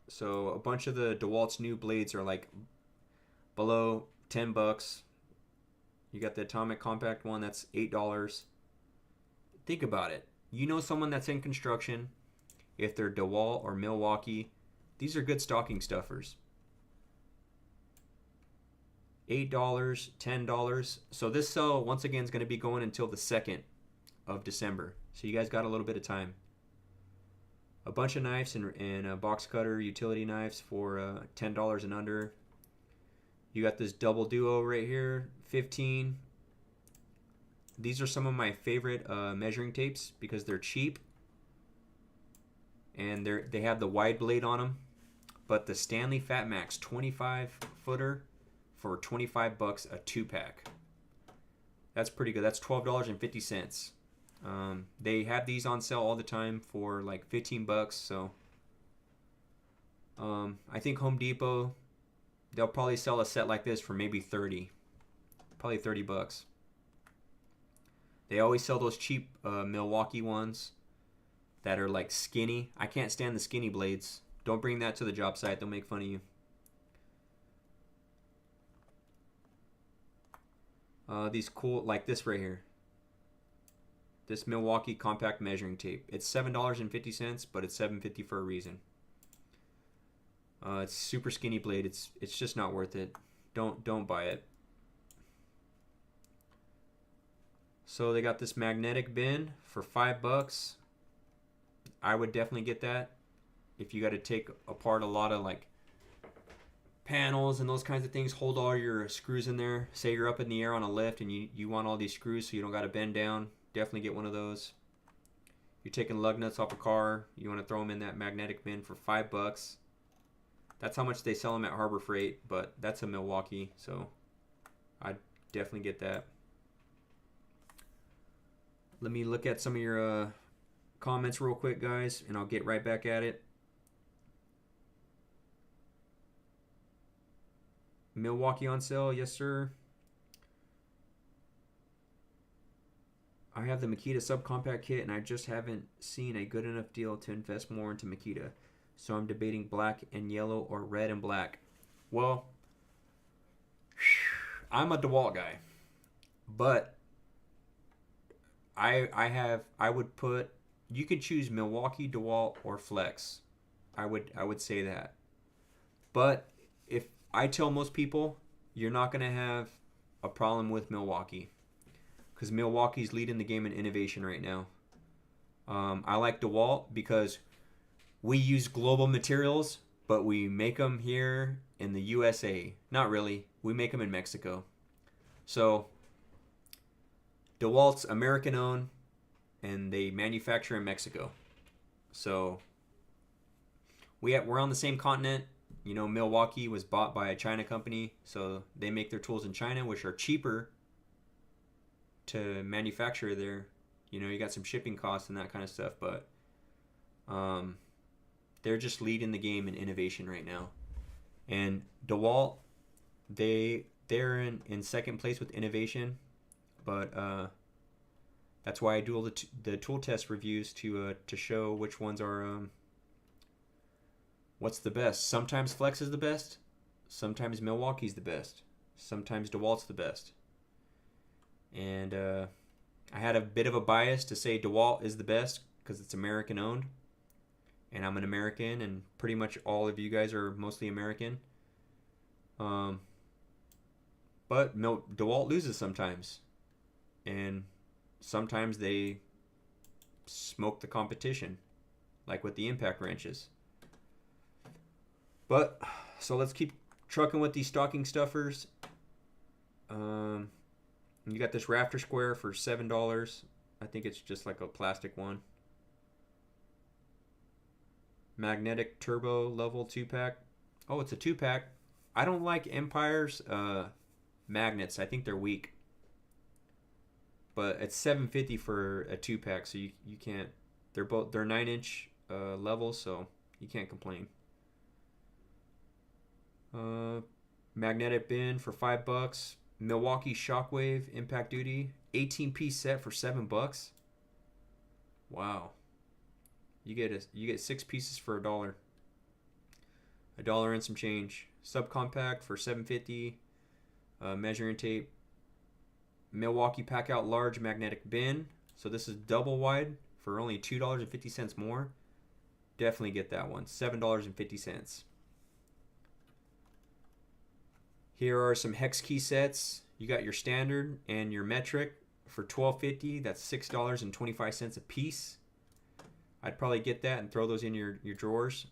So a bunch of the Dewalt's new blades are like below $10. You got the Atomic Compact one, that's $8. Think about it. You know someone that's in construction, if they're Dewalt or Milwaukee, these are good stocking stuffers. $8, $10. So this sale, once again, is going to be going until the 2nd of December. So you guys got a little bit of time. A bunch of knives and a box cutter utility knives for $10 and under. You got this double duo right here, $15. These are some of my favorite measuring tapes because they're cheap and they have the wide blade on them. But the Stanley Fat Max 25 footer for $25 a 2-pack. That's pretty good. That's $12.50. They have these on sale all the time for like $15. So I think Home Depot, they'll probably sell a set like this for maybe $30, probably $30. They always sell those cheap Milwaukee ones that are like skinny. I can't stand the skinny blades. Don't bring that to the job site. They'll make fun of you. These cool, like this right here. This Milwaukee compact measuring tape. It's $7.50, but it's $7.50 for a reason. It's super skinny blade. It's just not worth it. Don't buy it. So they got this magnetic bin for $5. I would definitely get that if you got to take apart a lot of like panels and those kinds of things. Hold all your screws in there. Say you're up in the air on a lift and you want all these screws so you don't got to bend down. Definitely get one of those. You're taking lug nuts off a car. You want to throw them in that magnetic bin for $5. That's how much they sell them at Harbor Freight, but that's a Milwaukee, so I'd definitely get that. Let me look at some of your comments real quick, guys, and I'll get right back at it. Milwaukee on sale, yes sir. I have the Makita subcompact kit and I just haven't seen a good enough deal to invest more into Makita. So I'm debating black and yellow or red and black. Well, I'm a Dewalt guy, but I would put, you could choose Milwaukee, Dewalt, or Flex. I would say that. But if I tell most people, you're not going to have a problem with Milwaukee, because Milwaukee's leading the game in innovation right now. I like DeWalt because we use global materials, but we make them here in the USA. Not really. We make them in Mexico. So DeWalt's American owned, and they manufacture in Mexico. So we're on the same continent. You know, Milwaukee was bought by a China company, so they make their tools in China, which are cheaper to manufacture there. You know, you got some shipping costs and that kind of stuff, but they're just leading the game in innovation right now. And DeWalt, they're in second place with innovation, but that's why I do the tool test reviews to show which ones are what's the best. Sometimes Flex is the best, sometimes Milwaukee's the best, sometimes DeWalt's the best. And I had a bit of a bias to say DeWalt is the best because it's American owned, and I'm an American, and pretty much all of you guys are mostly American. But DeWalt loses sometimes, and sometimes they smoke the competition, like with the impact wrenches. But so let's keep trucking with these stocking stuffers. You got this rafter square for $7. I think it's just like a plastic one. Magnetic turbo level 2-pack. Oh, it's a 2-pack. I don't like Empire's magnets. I think they're weak. But it's $7.50 for a 2-pack, so you can't. They're 9-inch levels, so you can't complain. Magnetic bin for $5. Milwaukee Shockwave Impact Duty 18-piece set for $7. Wow. You get 6 pieces for $1. $1 and some change. Subcompact for $7.50. Measuring tape. Milwaukee packout large magnetic bin. So this is double wide for only $2.50 more. Definitely get that one. $7.50. Here are some hex key sets. You got your standard and your metric for $12.50. That's $6.25 a piece. I'd probably get that and throw those in your drawers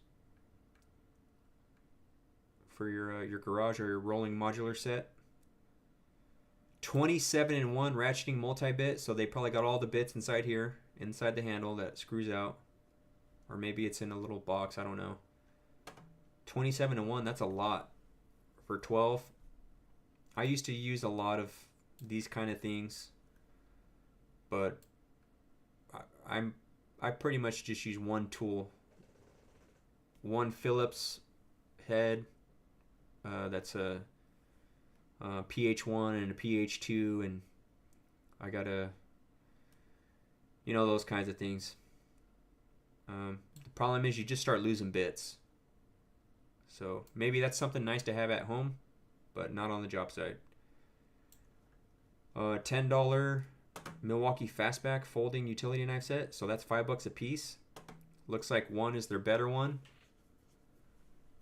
for your garage or your rolling modular set. 27-in-1 ratcheting multi-bit, so they probably got all the bits inside here, inside the handle that screws out. Or maybe it's in a little box, I don't know. 27-in-1, that's a lot for 12. I used to use a lot of these kind of things, but I pretty much just use one tool. One Phillips head, that's a PH1 and a PH2, and I got those kinds of things. The problem is you just start losing bits. So maybe that's something nice to have at home, but not on the job site. $10 Milwaukee Fastback folding utility knife set. So that's $5 a piece. Looks like one is their better one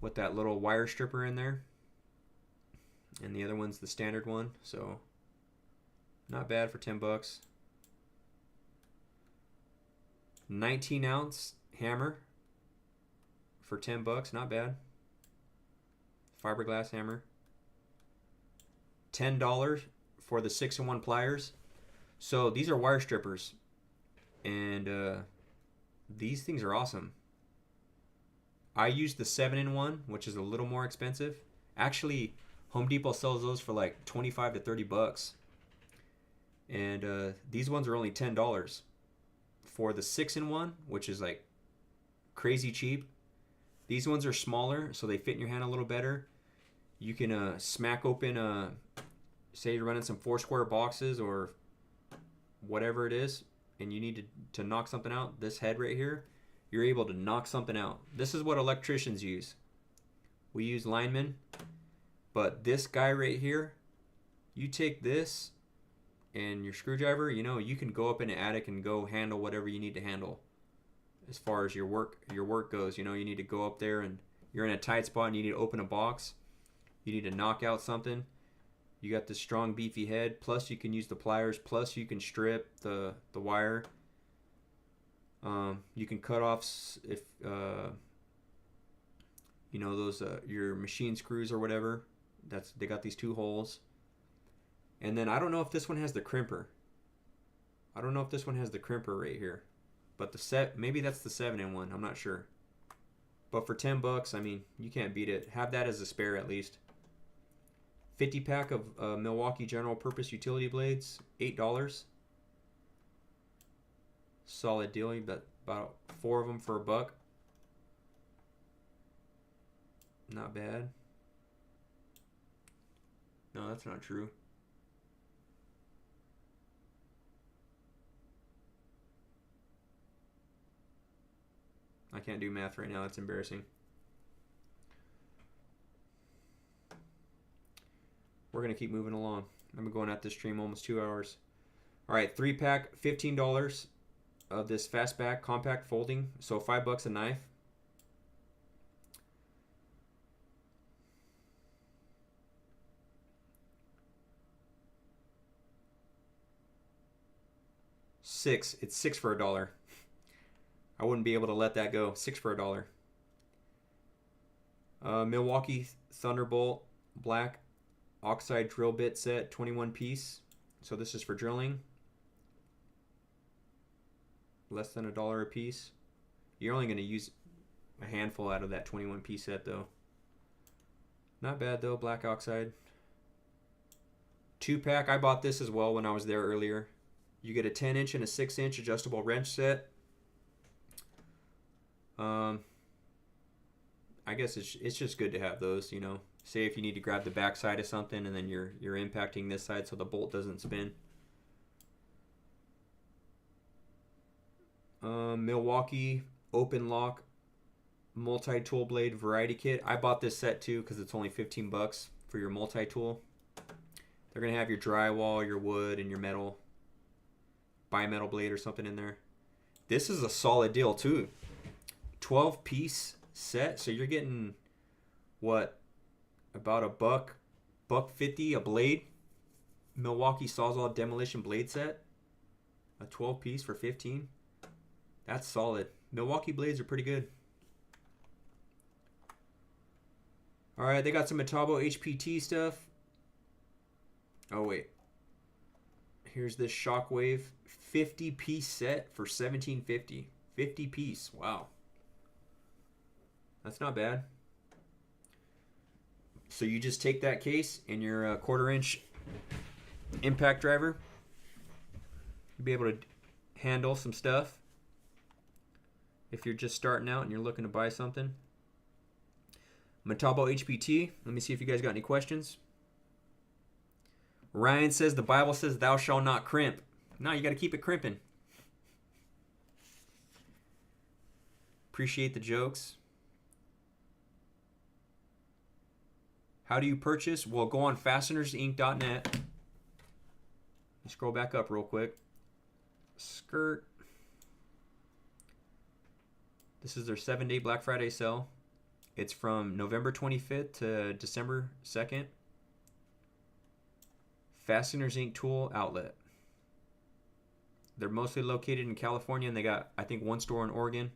with that little wire stripper in there. And the other one's the standard one. So not bad for $10. 19-ounce hammer for $10. Not bad. Fiberglass hammer. $10 for the 6-in-1 pliers. So these are wire strippers, and these things are awesome. I use the 7-in-1, which is a little more expensive. Actually, Home Depot sells those for like $25 to $30, and these ones are only $10. For the 6-in-1, which is like crazy cheap, these ones are smaller, so they fit in your hand a little better. You can smack open, say you're running some 4-square boxes or whatever it is, and you need to knock something out. This head right here, you're able to knock something out. This is what electricians use. We use linemen, but this guy right here, you take this and your screwdriver, you can go up in the attic and go handle whatever you need to handle. As far as your work goes, you need to go up there and you're in a tight spot and you need to open a box. You need to knock out something. You got this strong beefy head, plus you can use the pliers, plus you can strip the wire. You can cut off if those your machine screws or whatever. They got these 2 holes. And then I don't know if this one has the crimper. I don't know if this one has the crimper right here. But maybe that's the 7-in-1. I'm not sure. But for $10, I mean, you can't beat it. Have that as a spare at least. 50-pack of Milwaukee general purpose utility blades, $8. Solid deal. You got about 4 of them for $1. Not bad. No, that's not true. I can't do math right now. That's embarrassing. We're going to keep moving along. I'm going at this stream almost 2 hours. All right, 3-pack, $15 of this Fastback compact folding. So $5 a knife. It's 6 for $1. I wouldn't be able to let that go. 6 for $1. Milwaukee Thunderbolt black oxide drill bit set, 21 piece. So this is for drilling. Less than $1 a piece. You're only going to use a handful out of that 21 piece set though. Not bad though, black oxide. 2-pack, I bought this as well when I was there earlier. You get a 10-inch and a 6-inch adjustable wrench set. I guess it's just good to have those, Say if you need to grab the back side of something and then you're impacting this side so the bolt doesn't spin. Milwaukee open lock multi-tool blade variety kit. I bought this set too because it's only 15 bucks for your multi-tool. They're gonna have your drywall, your wood, and your metal, bimetal blade or something in there. This is a solid deal too. 12-piece set, so you're getting what, about $1.50 a blade. Milwaukee Sawzall demolition blade set, a 12-piece for 15. That's solid. Milwaukee blades are pretty good. All right, they got some Metabo HPT stuff. Oh wait, here's this Shockwave 50-piece set for $17.50. 50-piece, wow, that's not bad. So you just take that case and your 1/4-inch impact driver. You'll be able to handle some stuff if you're just starting out and you're looking to buy something. Metabo HPT. Let me see if you guys got any questions. Ryan says the Bible says thou shalt not crimp. No, you got to keep it crimping. Appreciate the jokes. How do you purchase? Well, go on fastenersinc.net. Scroll back up real quick. Skirt. This is their 7-day Black Friday sale. It's from November 25th to December 2nd. Fasteners Inc. Tool Outlet. They're mostly located in California, and they got, I think, one store in Oregon.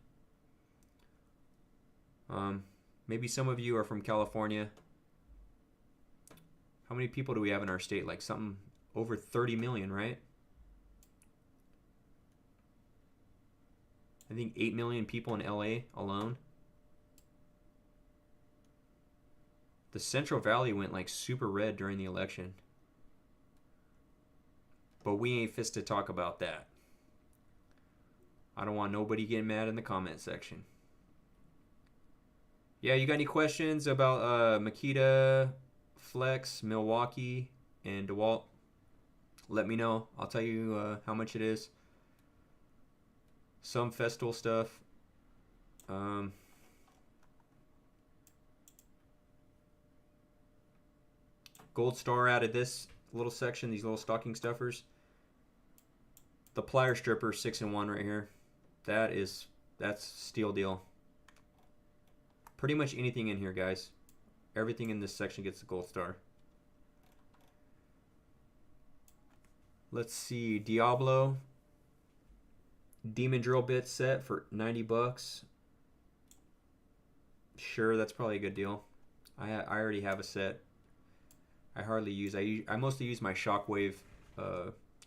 Maybe some of you are from California. How many people do we have in our state? Like something over 30 million, right? I think 8 million people in LA alone. The Central Valley went like super red during the election. But we ain't fit to talk about that. I don't want nobody getting mad in the comment section. Yeah, you got any questions about Makita, Flex, Milwaukee, and Dewalt? Let me know. I'll tell you how much it is. Some Festool stuff. Gold Star added this little section, these little stocking stuffers. The plier stripper 6-in-1 right here. That's steel deal. Pretty much anything in here, guys. Everything in this section gets the Gold Star. Let's see, Diablo Demon drill bit set for 90 bucks. Sure, that's probably a good deal. I already have a set. I hardly use. I mostly use my Shockwave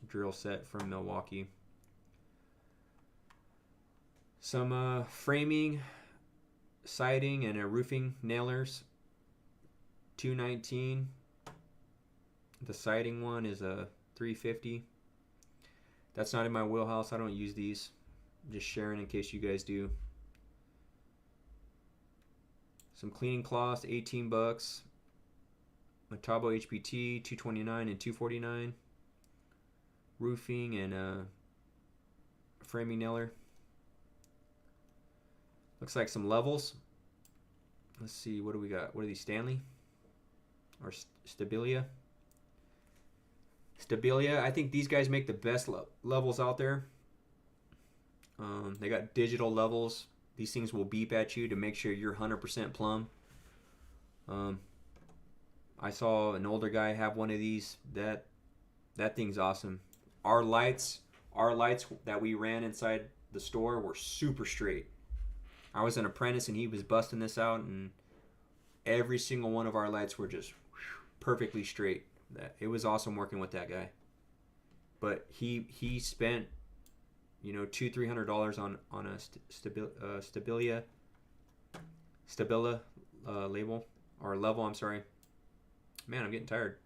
drill set from Milwaukee. Some framing, siding, and roofing nailers. $219. The siding one is a $350. That's not in my wheelhouse. I don't use these. I'm just sharing in case you guys do. Some cleaning cloths, 18 bucks. Metabo HPT, 229 and 249. Roofing and framing nailer. Looks like some levels. Let's see, what do we got? What are these, Stanley? Or Stabilia? Stabilia, I think these guys make the best levels out there. They got digital levels. These things will beep at you to make sure you're 100% plumb. I saw an older guy have one of these. That thing's awesome. Our lights that we ran inside the store were super straight. I was an apprentice and he was busting this out, and every single one of our lights were just perfectly straight. It was awesome working with that guy. But he spent, you know, $200-300 on a Stabilia label or level. I'm sorry. Man, I'm getting tired.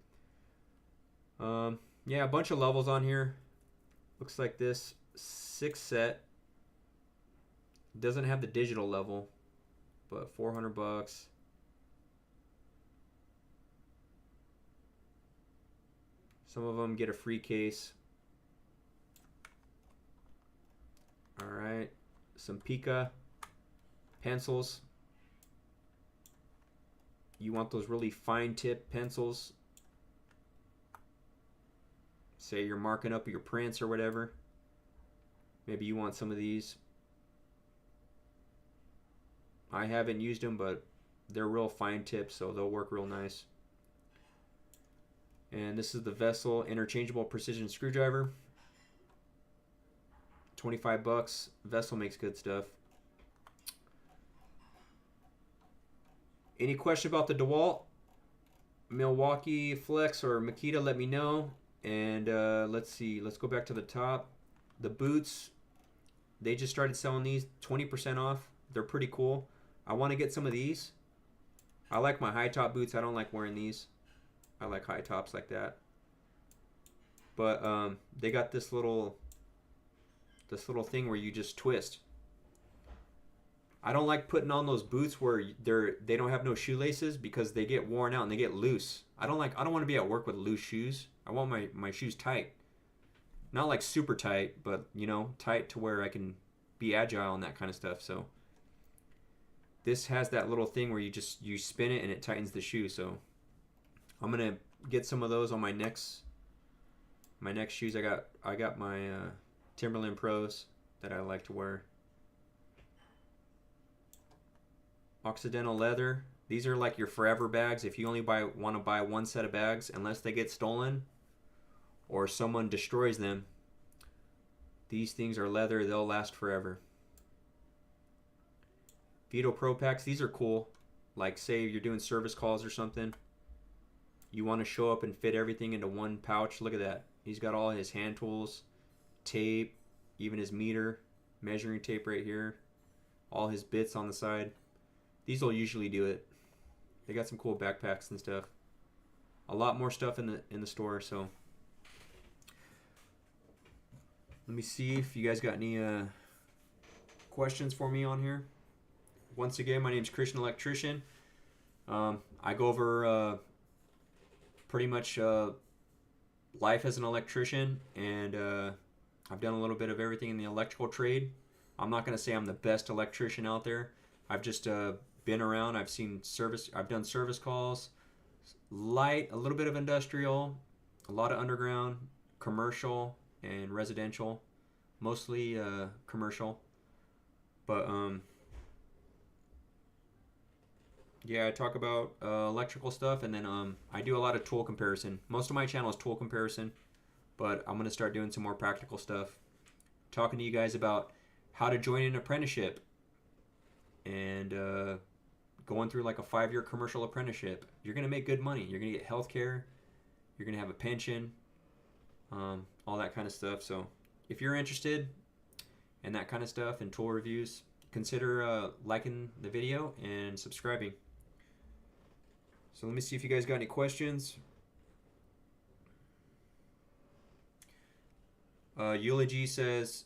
Yeah, a bunch of levels on here. Looks like this 6 set. Doesn't have the digital level, but 400 bucks. Some of them get a free case. All right. some pica pencils. You want those really fine tip pencils. Say you're marking up your prints or whatever. Maybe you want some of these. I haven't used them, but they're real fine tips, so they'll work real nice. And this is the Festool interchangeable precision screwdriver. 25 bucks. Festool makes good stuff. Any question about the Dewalt, Milwaukee Flex, or Makita, let me know. And let's see. Let's go back to the top. The boots, they just started selling these 20% off. They're pretty cool. I want to get some of these. I like my high top boots. I don't like wearing these. I like high tops like that. But they got this little thing where you just twist. I don't like putting on those boots where they don't have no shoelaces because they get worn out and they get loose. I don't want to be at work with loose shoes. I want my shoes tight. Not like super tight, but you know, tight to where I can be agile and that kind of stuff. So this has that little thing where you spin it and it tightens the shoe. So I'm gonna get some of those on my next shoes. I got my Timberland Pros that I like to wear. Occidental leather. These are like your forever bags. If you only want to buy one set of bags, unless they get stolen or someone destroys them, these things are leather. They'll last forever. Vito Pro Packs. These are cool. Like say you're doing service calls or something. You want to show up and fit everything into one pouch. Look at that. He's got all his hand tools, tape, even his meter, measuring tape right here, all his bits on the side. These will usually do it. They got some cool backpacks and stuff. A lot more stuff in the store. So let me see if you guys got any questions for me on here. Once again, my name's Christian Electrician. I go over pretty much life as an electrician, and I've done a little bit of everything in the electrical trade. I'm not going to say I'm the best electrician out there. I've just been around. I've done service calls, light, a little bit of industrial, a lot of underground, commercial, and residential, mostly commercial. But yeah, I talk about electrical stuff, and then I do a lot of tool comparison. Most of my channel is tool comparison, but I'm going to start doing some more practical stuff. Talking to you guys about how to join an apprenticeship, and going through like a 5-year commercial apprenticeship. You're going to make good money. You're going to get health care. You're going to have a pension, all that kind of stuff. So if you're interested in that kind of stuff and tool reviews, consider liking the video and subscribing. So let me see if you guys got any questions. Eulogy says,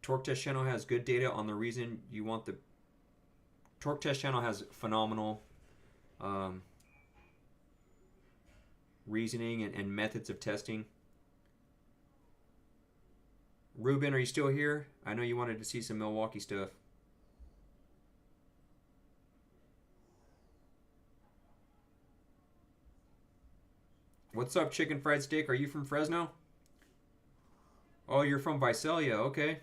Torque Test Channel has good data on the reason you want the... Torque Test Channel has phenomenal reasoning and methods of testing. Ruben, are you still here? I know you wanted to see some Milwaukee stuff. What's up, Chicken Fried Steak? Are you from Fresno? Oh, you're from Visalia. Okay.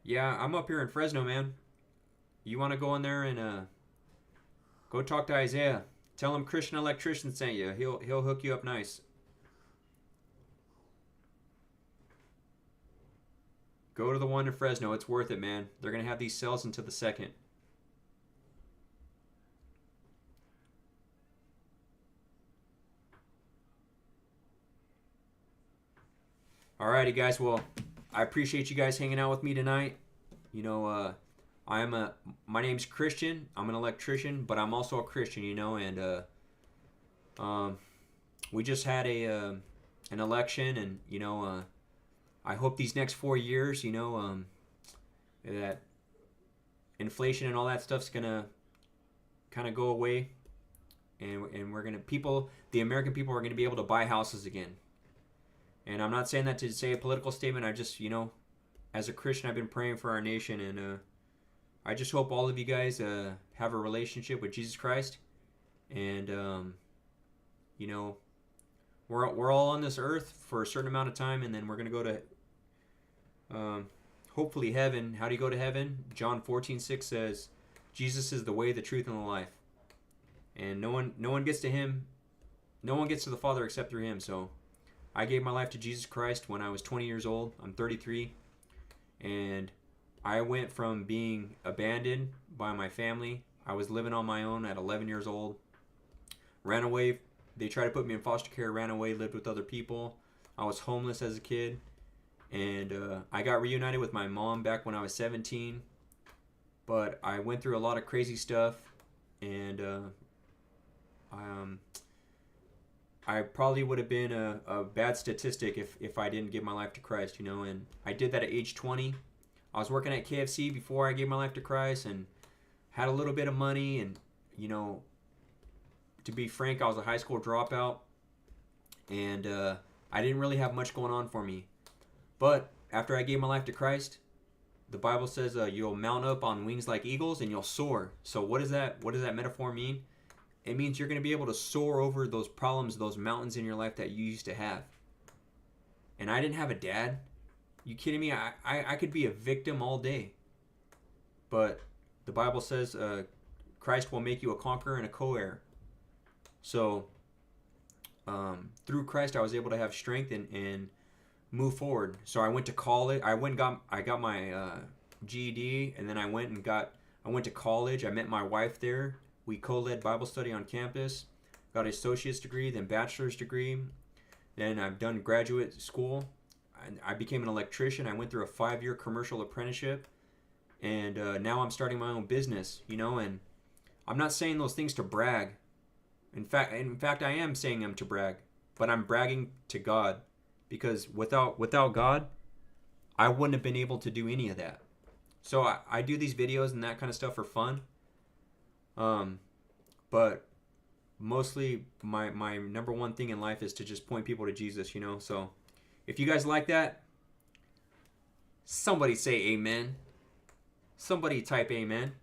Yeah, I'm up here in Fresno, man. You want to go in there and go talk to Isaiah. Tell him Christian Electrician sent you. He'll hook you up nice. Go to the one in Fresno. It's worth it, man. They're going to have these sales until the 2nd. Alrighty, guys. Well, I appreciate you guys hanging out with me tonight. You know, my name's Christian. I'm an electrician, but I'm also a Christian, you know, and we just had an election, and you know, I hope these next 4 years, you know, that inflation and all that stuff's gonna kind of go away, and we're gonna the American people are gonna be able to buy houses again. And I'm not saying that to say a political statement. I just, you know, as a Christian, I've been praying for our nation, and I just hope all of you guys have a relationship with Jesus Christ, and you know, we're all on this earth for a certain amount of time, and then we're gonna go to hopefully heaven. How do you go to heaven? John 14:6 says, Jesus is the way, the truth, and the life, and no one gets to him. No one gets to the Father except through him. So I gave my life to Jesus Christ when I was 20 years old. I'm 33, and I went from being abandoned by my family. I was living on my own at 11 years old. Ran away. They tried to put me in foster care. Ran away. Lived with other people. I was homeless as a kid. And I got reunited with my mom back when I was 17. But I went through a lot of crazy stuff. And I probably would have been a bad statistic if I didn't give my life to Christ, you know. And I did that at age 20. I was working at KFC before I gave my life to Christ, and had a little bit of money. And, you know, to be frank, I was a high school dropout, and I didn't really have much going on for me. But after I gave my life to Christ, the Bible says you'll mount up on wings like eagles and you'll soar. So what does that metaphor mean? It means you're going to be able to soar over those problems, those mountains in your life that you used to have. And I didn't have a dad. You kidding me? I could be a victim all day. But the Bible says Christ will make you a conqueror and a co-heir. So through Christ, I was able to have strength and move forward. So I went to college. I got my GED, and then I went to college. I met my wife there. We co-led Bible study on campus. Got an associate's degree, then bachelor's degree. Then I've done graduate school. I became an electrician. I went through a 5-year commercial apprenticeship, and now I'm starting my own business. You know, and I'm not saying those things to brag. In fact, I am saying them to brag, but I'm bragging to God, because without God, I wouldn't have been able to do any of that. So I do these videos and that kind of stuff for fun. But mostly my number one thing in life is to just point people to Jesus, you know. So if you guys like that, somebody say amen. Somebody type amen.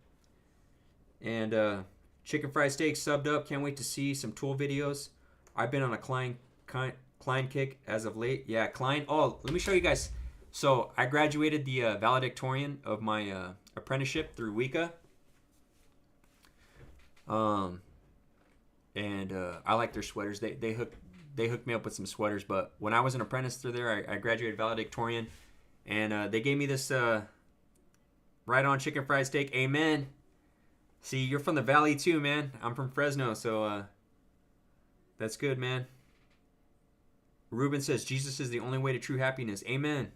And chicken fried steak subbed up. Can't wait to see some tool videos. I've been on a Klein kick as of late. Yeah, Klein. Oh, let me show you guys. So I graduated the valedictorian of my apprenticeship through WICA. And I like their sweaters. They hooked me up with some sweaters. But when I was an apprentice through there, I graduated valedictorian, and they gave me this right on chicken fried steak. Amen. See, you're from the valley too, man. I'm from Fresno, so that's good, man. Ruben says Jesus is the only way to true happiness. Amen.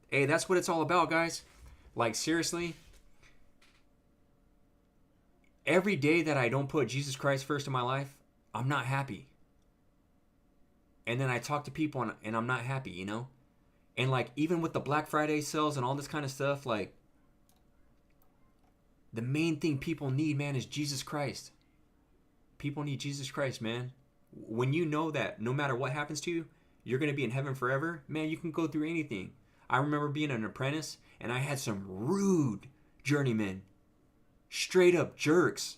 Hey, that's what it's all about, guys. Like, seriously, every day that I don't put Jesus Christ first in my life, I'm not happy. And then I talk to people and I'm not happy, you know? And like, even with the Black Friday sales and all this kind of stuff, like, the main thing people need, man, is Jesus Christ. People need Jesus Christ, man. When you know that no matter what happens to you, you're going to be in heaven forever, man, you can go through anything. I remember being an apprentice, and I had some rude journeymen. Straight up jerks.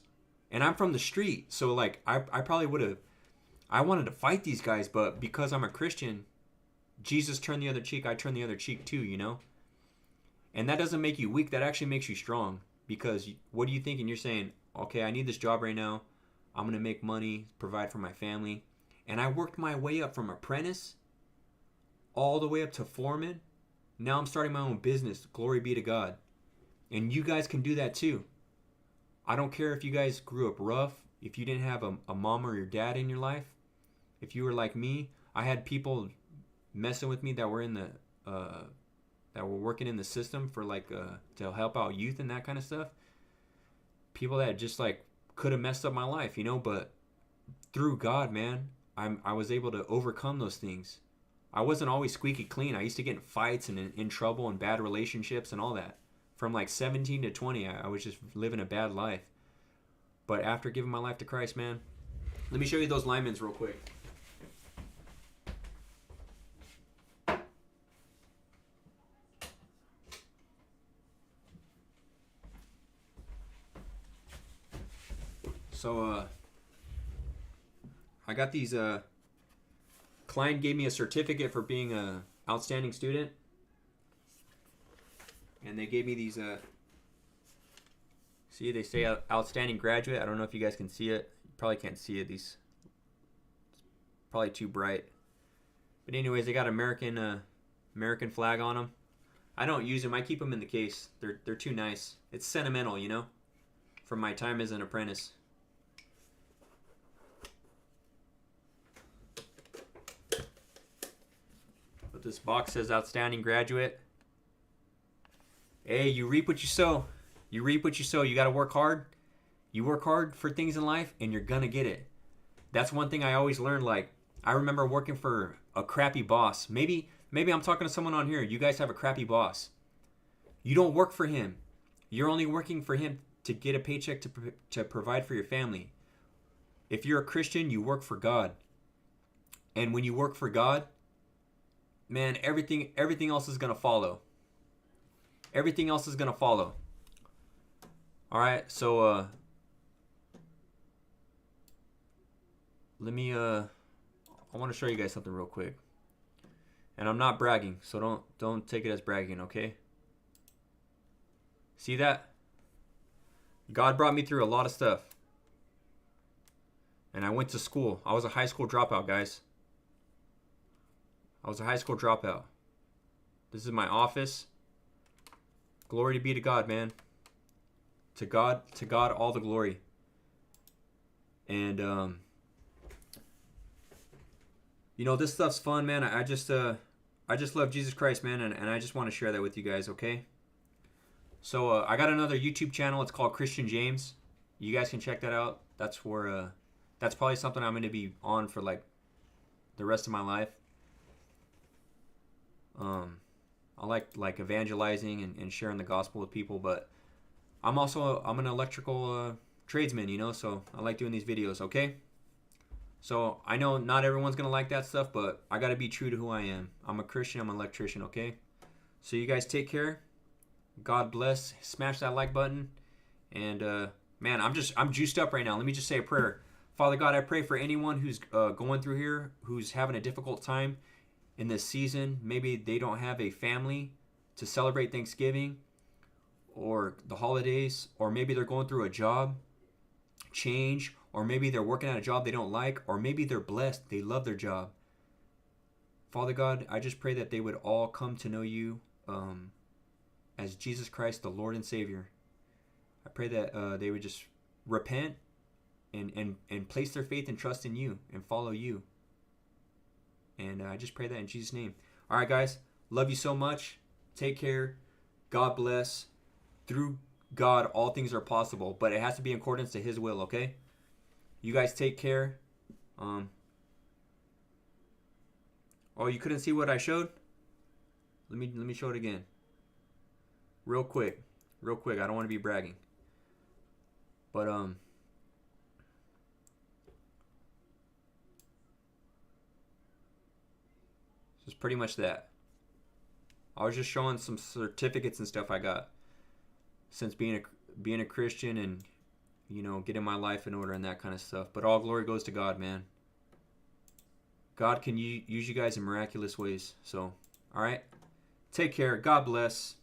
And I'm from the street, so like, I probably would have, I wanted to fight these guys, but because I'm a Christian, Jesus turned the other cheek, I turned the other cheek too, you know? And that doesn't make you weak, that actually makes you strong. Because what are you thinking? You're saying, okay, I need this job right now. I'm going to make money, provide for my family. And I worked my way up from apprentice all the way up to foreman. Now I'm starting my own business. Glory be to God. And you guys can do that too. I don't care if you guys grew up rough, if you didn't have a mom or your dad in your life. If you were like me, I had people messing with me that were in the that were working in the system for like to help out youth and that kind of stuff. People that just like could have messed up my life, you know, but through God, man, I was able to overcome those things. I wasn't always squeaky clean. I used to get in fights and in trouble and bad relationships and all that. From like 17 to 20, I was just living a bad life. But after giving my life to Christ, man, let me show you those linemen's real quick. So I got these. Client gave me a certificate for being a outstanding student, and they gave me these. See, they say outstanding graduate. I don't know if you guys can see it. You probably can't see it. These probably too bright. But anyways, they got American flag on them. I don't use them. I keep them in the case. They're too nice. It's sentimental, you know, from my time as an apprentice. But this box says outstanding graduate. Hey, you reap what you sow. You reap what you sow. You got to work hard. You work hard for things in life, and you're gonna get it. That's one thing I always learned. Like, I remember working for a crappy boss. Maybe I'm talking to someone on here. You guys have a crappy boss. You don't work for him. You're only working for him to get a paycheck to provide for your family. If you're a Christian, you work for God. And when you work for God, man, everything else is gonna follow. Everything else is gonna follow. All right, so let me I want to show you guys something real quick. And I'm not bragging, so don't take it as bragging, okay? See that? God brought me through a lot of stuff. And I went to school. I was a high school dropout, guys. I was a high school dropout. This is my office. Glory be to God, man. To God all the glory. And you know, this stuff's fun, man. I just love Jesus Christ, man, and I just want to share that with you guys, okay? So I got another YouTube channel. It's called Christian James. You guys can check that out. That's where that's probably something I'm going to be on for like the rest of my life. I like evangelizing and sharing the gospel with people, but I'm an electrical tradesman, you know, so I like doing these videos, okay? So I know not everyone's going to like that stuff, but I got to be true to who I am. I'm a Christian, I'm an electrician, okay? So you guys take care. God bless. Smash that like button. And man, I'm juiced up right now. Let me just say a prayer. Father God, I pray for anyone who's going through here, who's having a difficult time in this season. Maybe they don't have a family to celebrate Thanksgiving or the holidays, or maybe they're going through a job change, or maybe they're working at a job they don't like, or maybe they're blessed, they love their job. Father God, I just pray that they would all come to know you as Jesus Christ, the Lord and Savior. I pray that they would just repent and place their faith and trust in you and follow you. And I just pray that in Jesus' name. All right, guys. Love you so much. Take care. God bless. Through God, all things are possible, but it has to be in accordance to His will, okay? You guys take care. Oh, you couldn't see what I showed? Let me show it again. Real quick. I don't want to be bragging. But it's pretty much that. I was just showing some certificates and stuff I got since being a Christian, and you know, getting my life in order and that kind of stuff. But all glory goes to God, man. God can use you guys in miraculous ways. So, all right. Take care. God bless.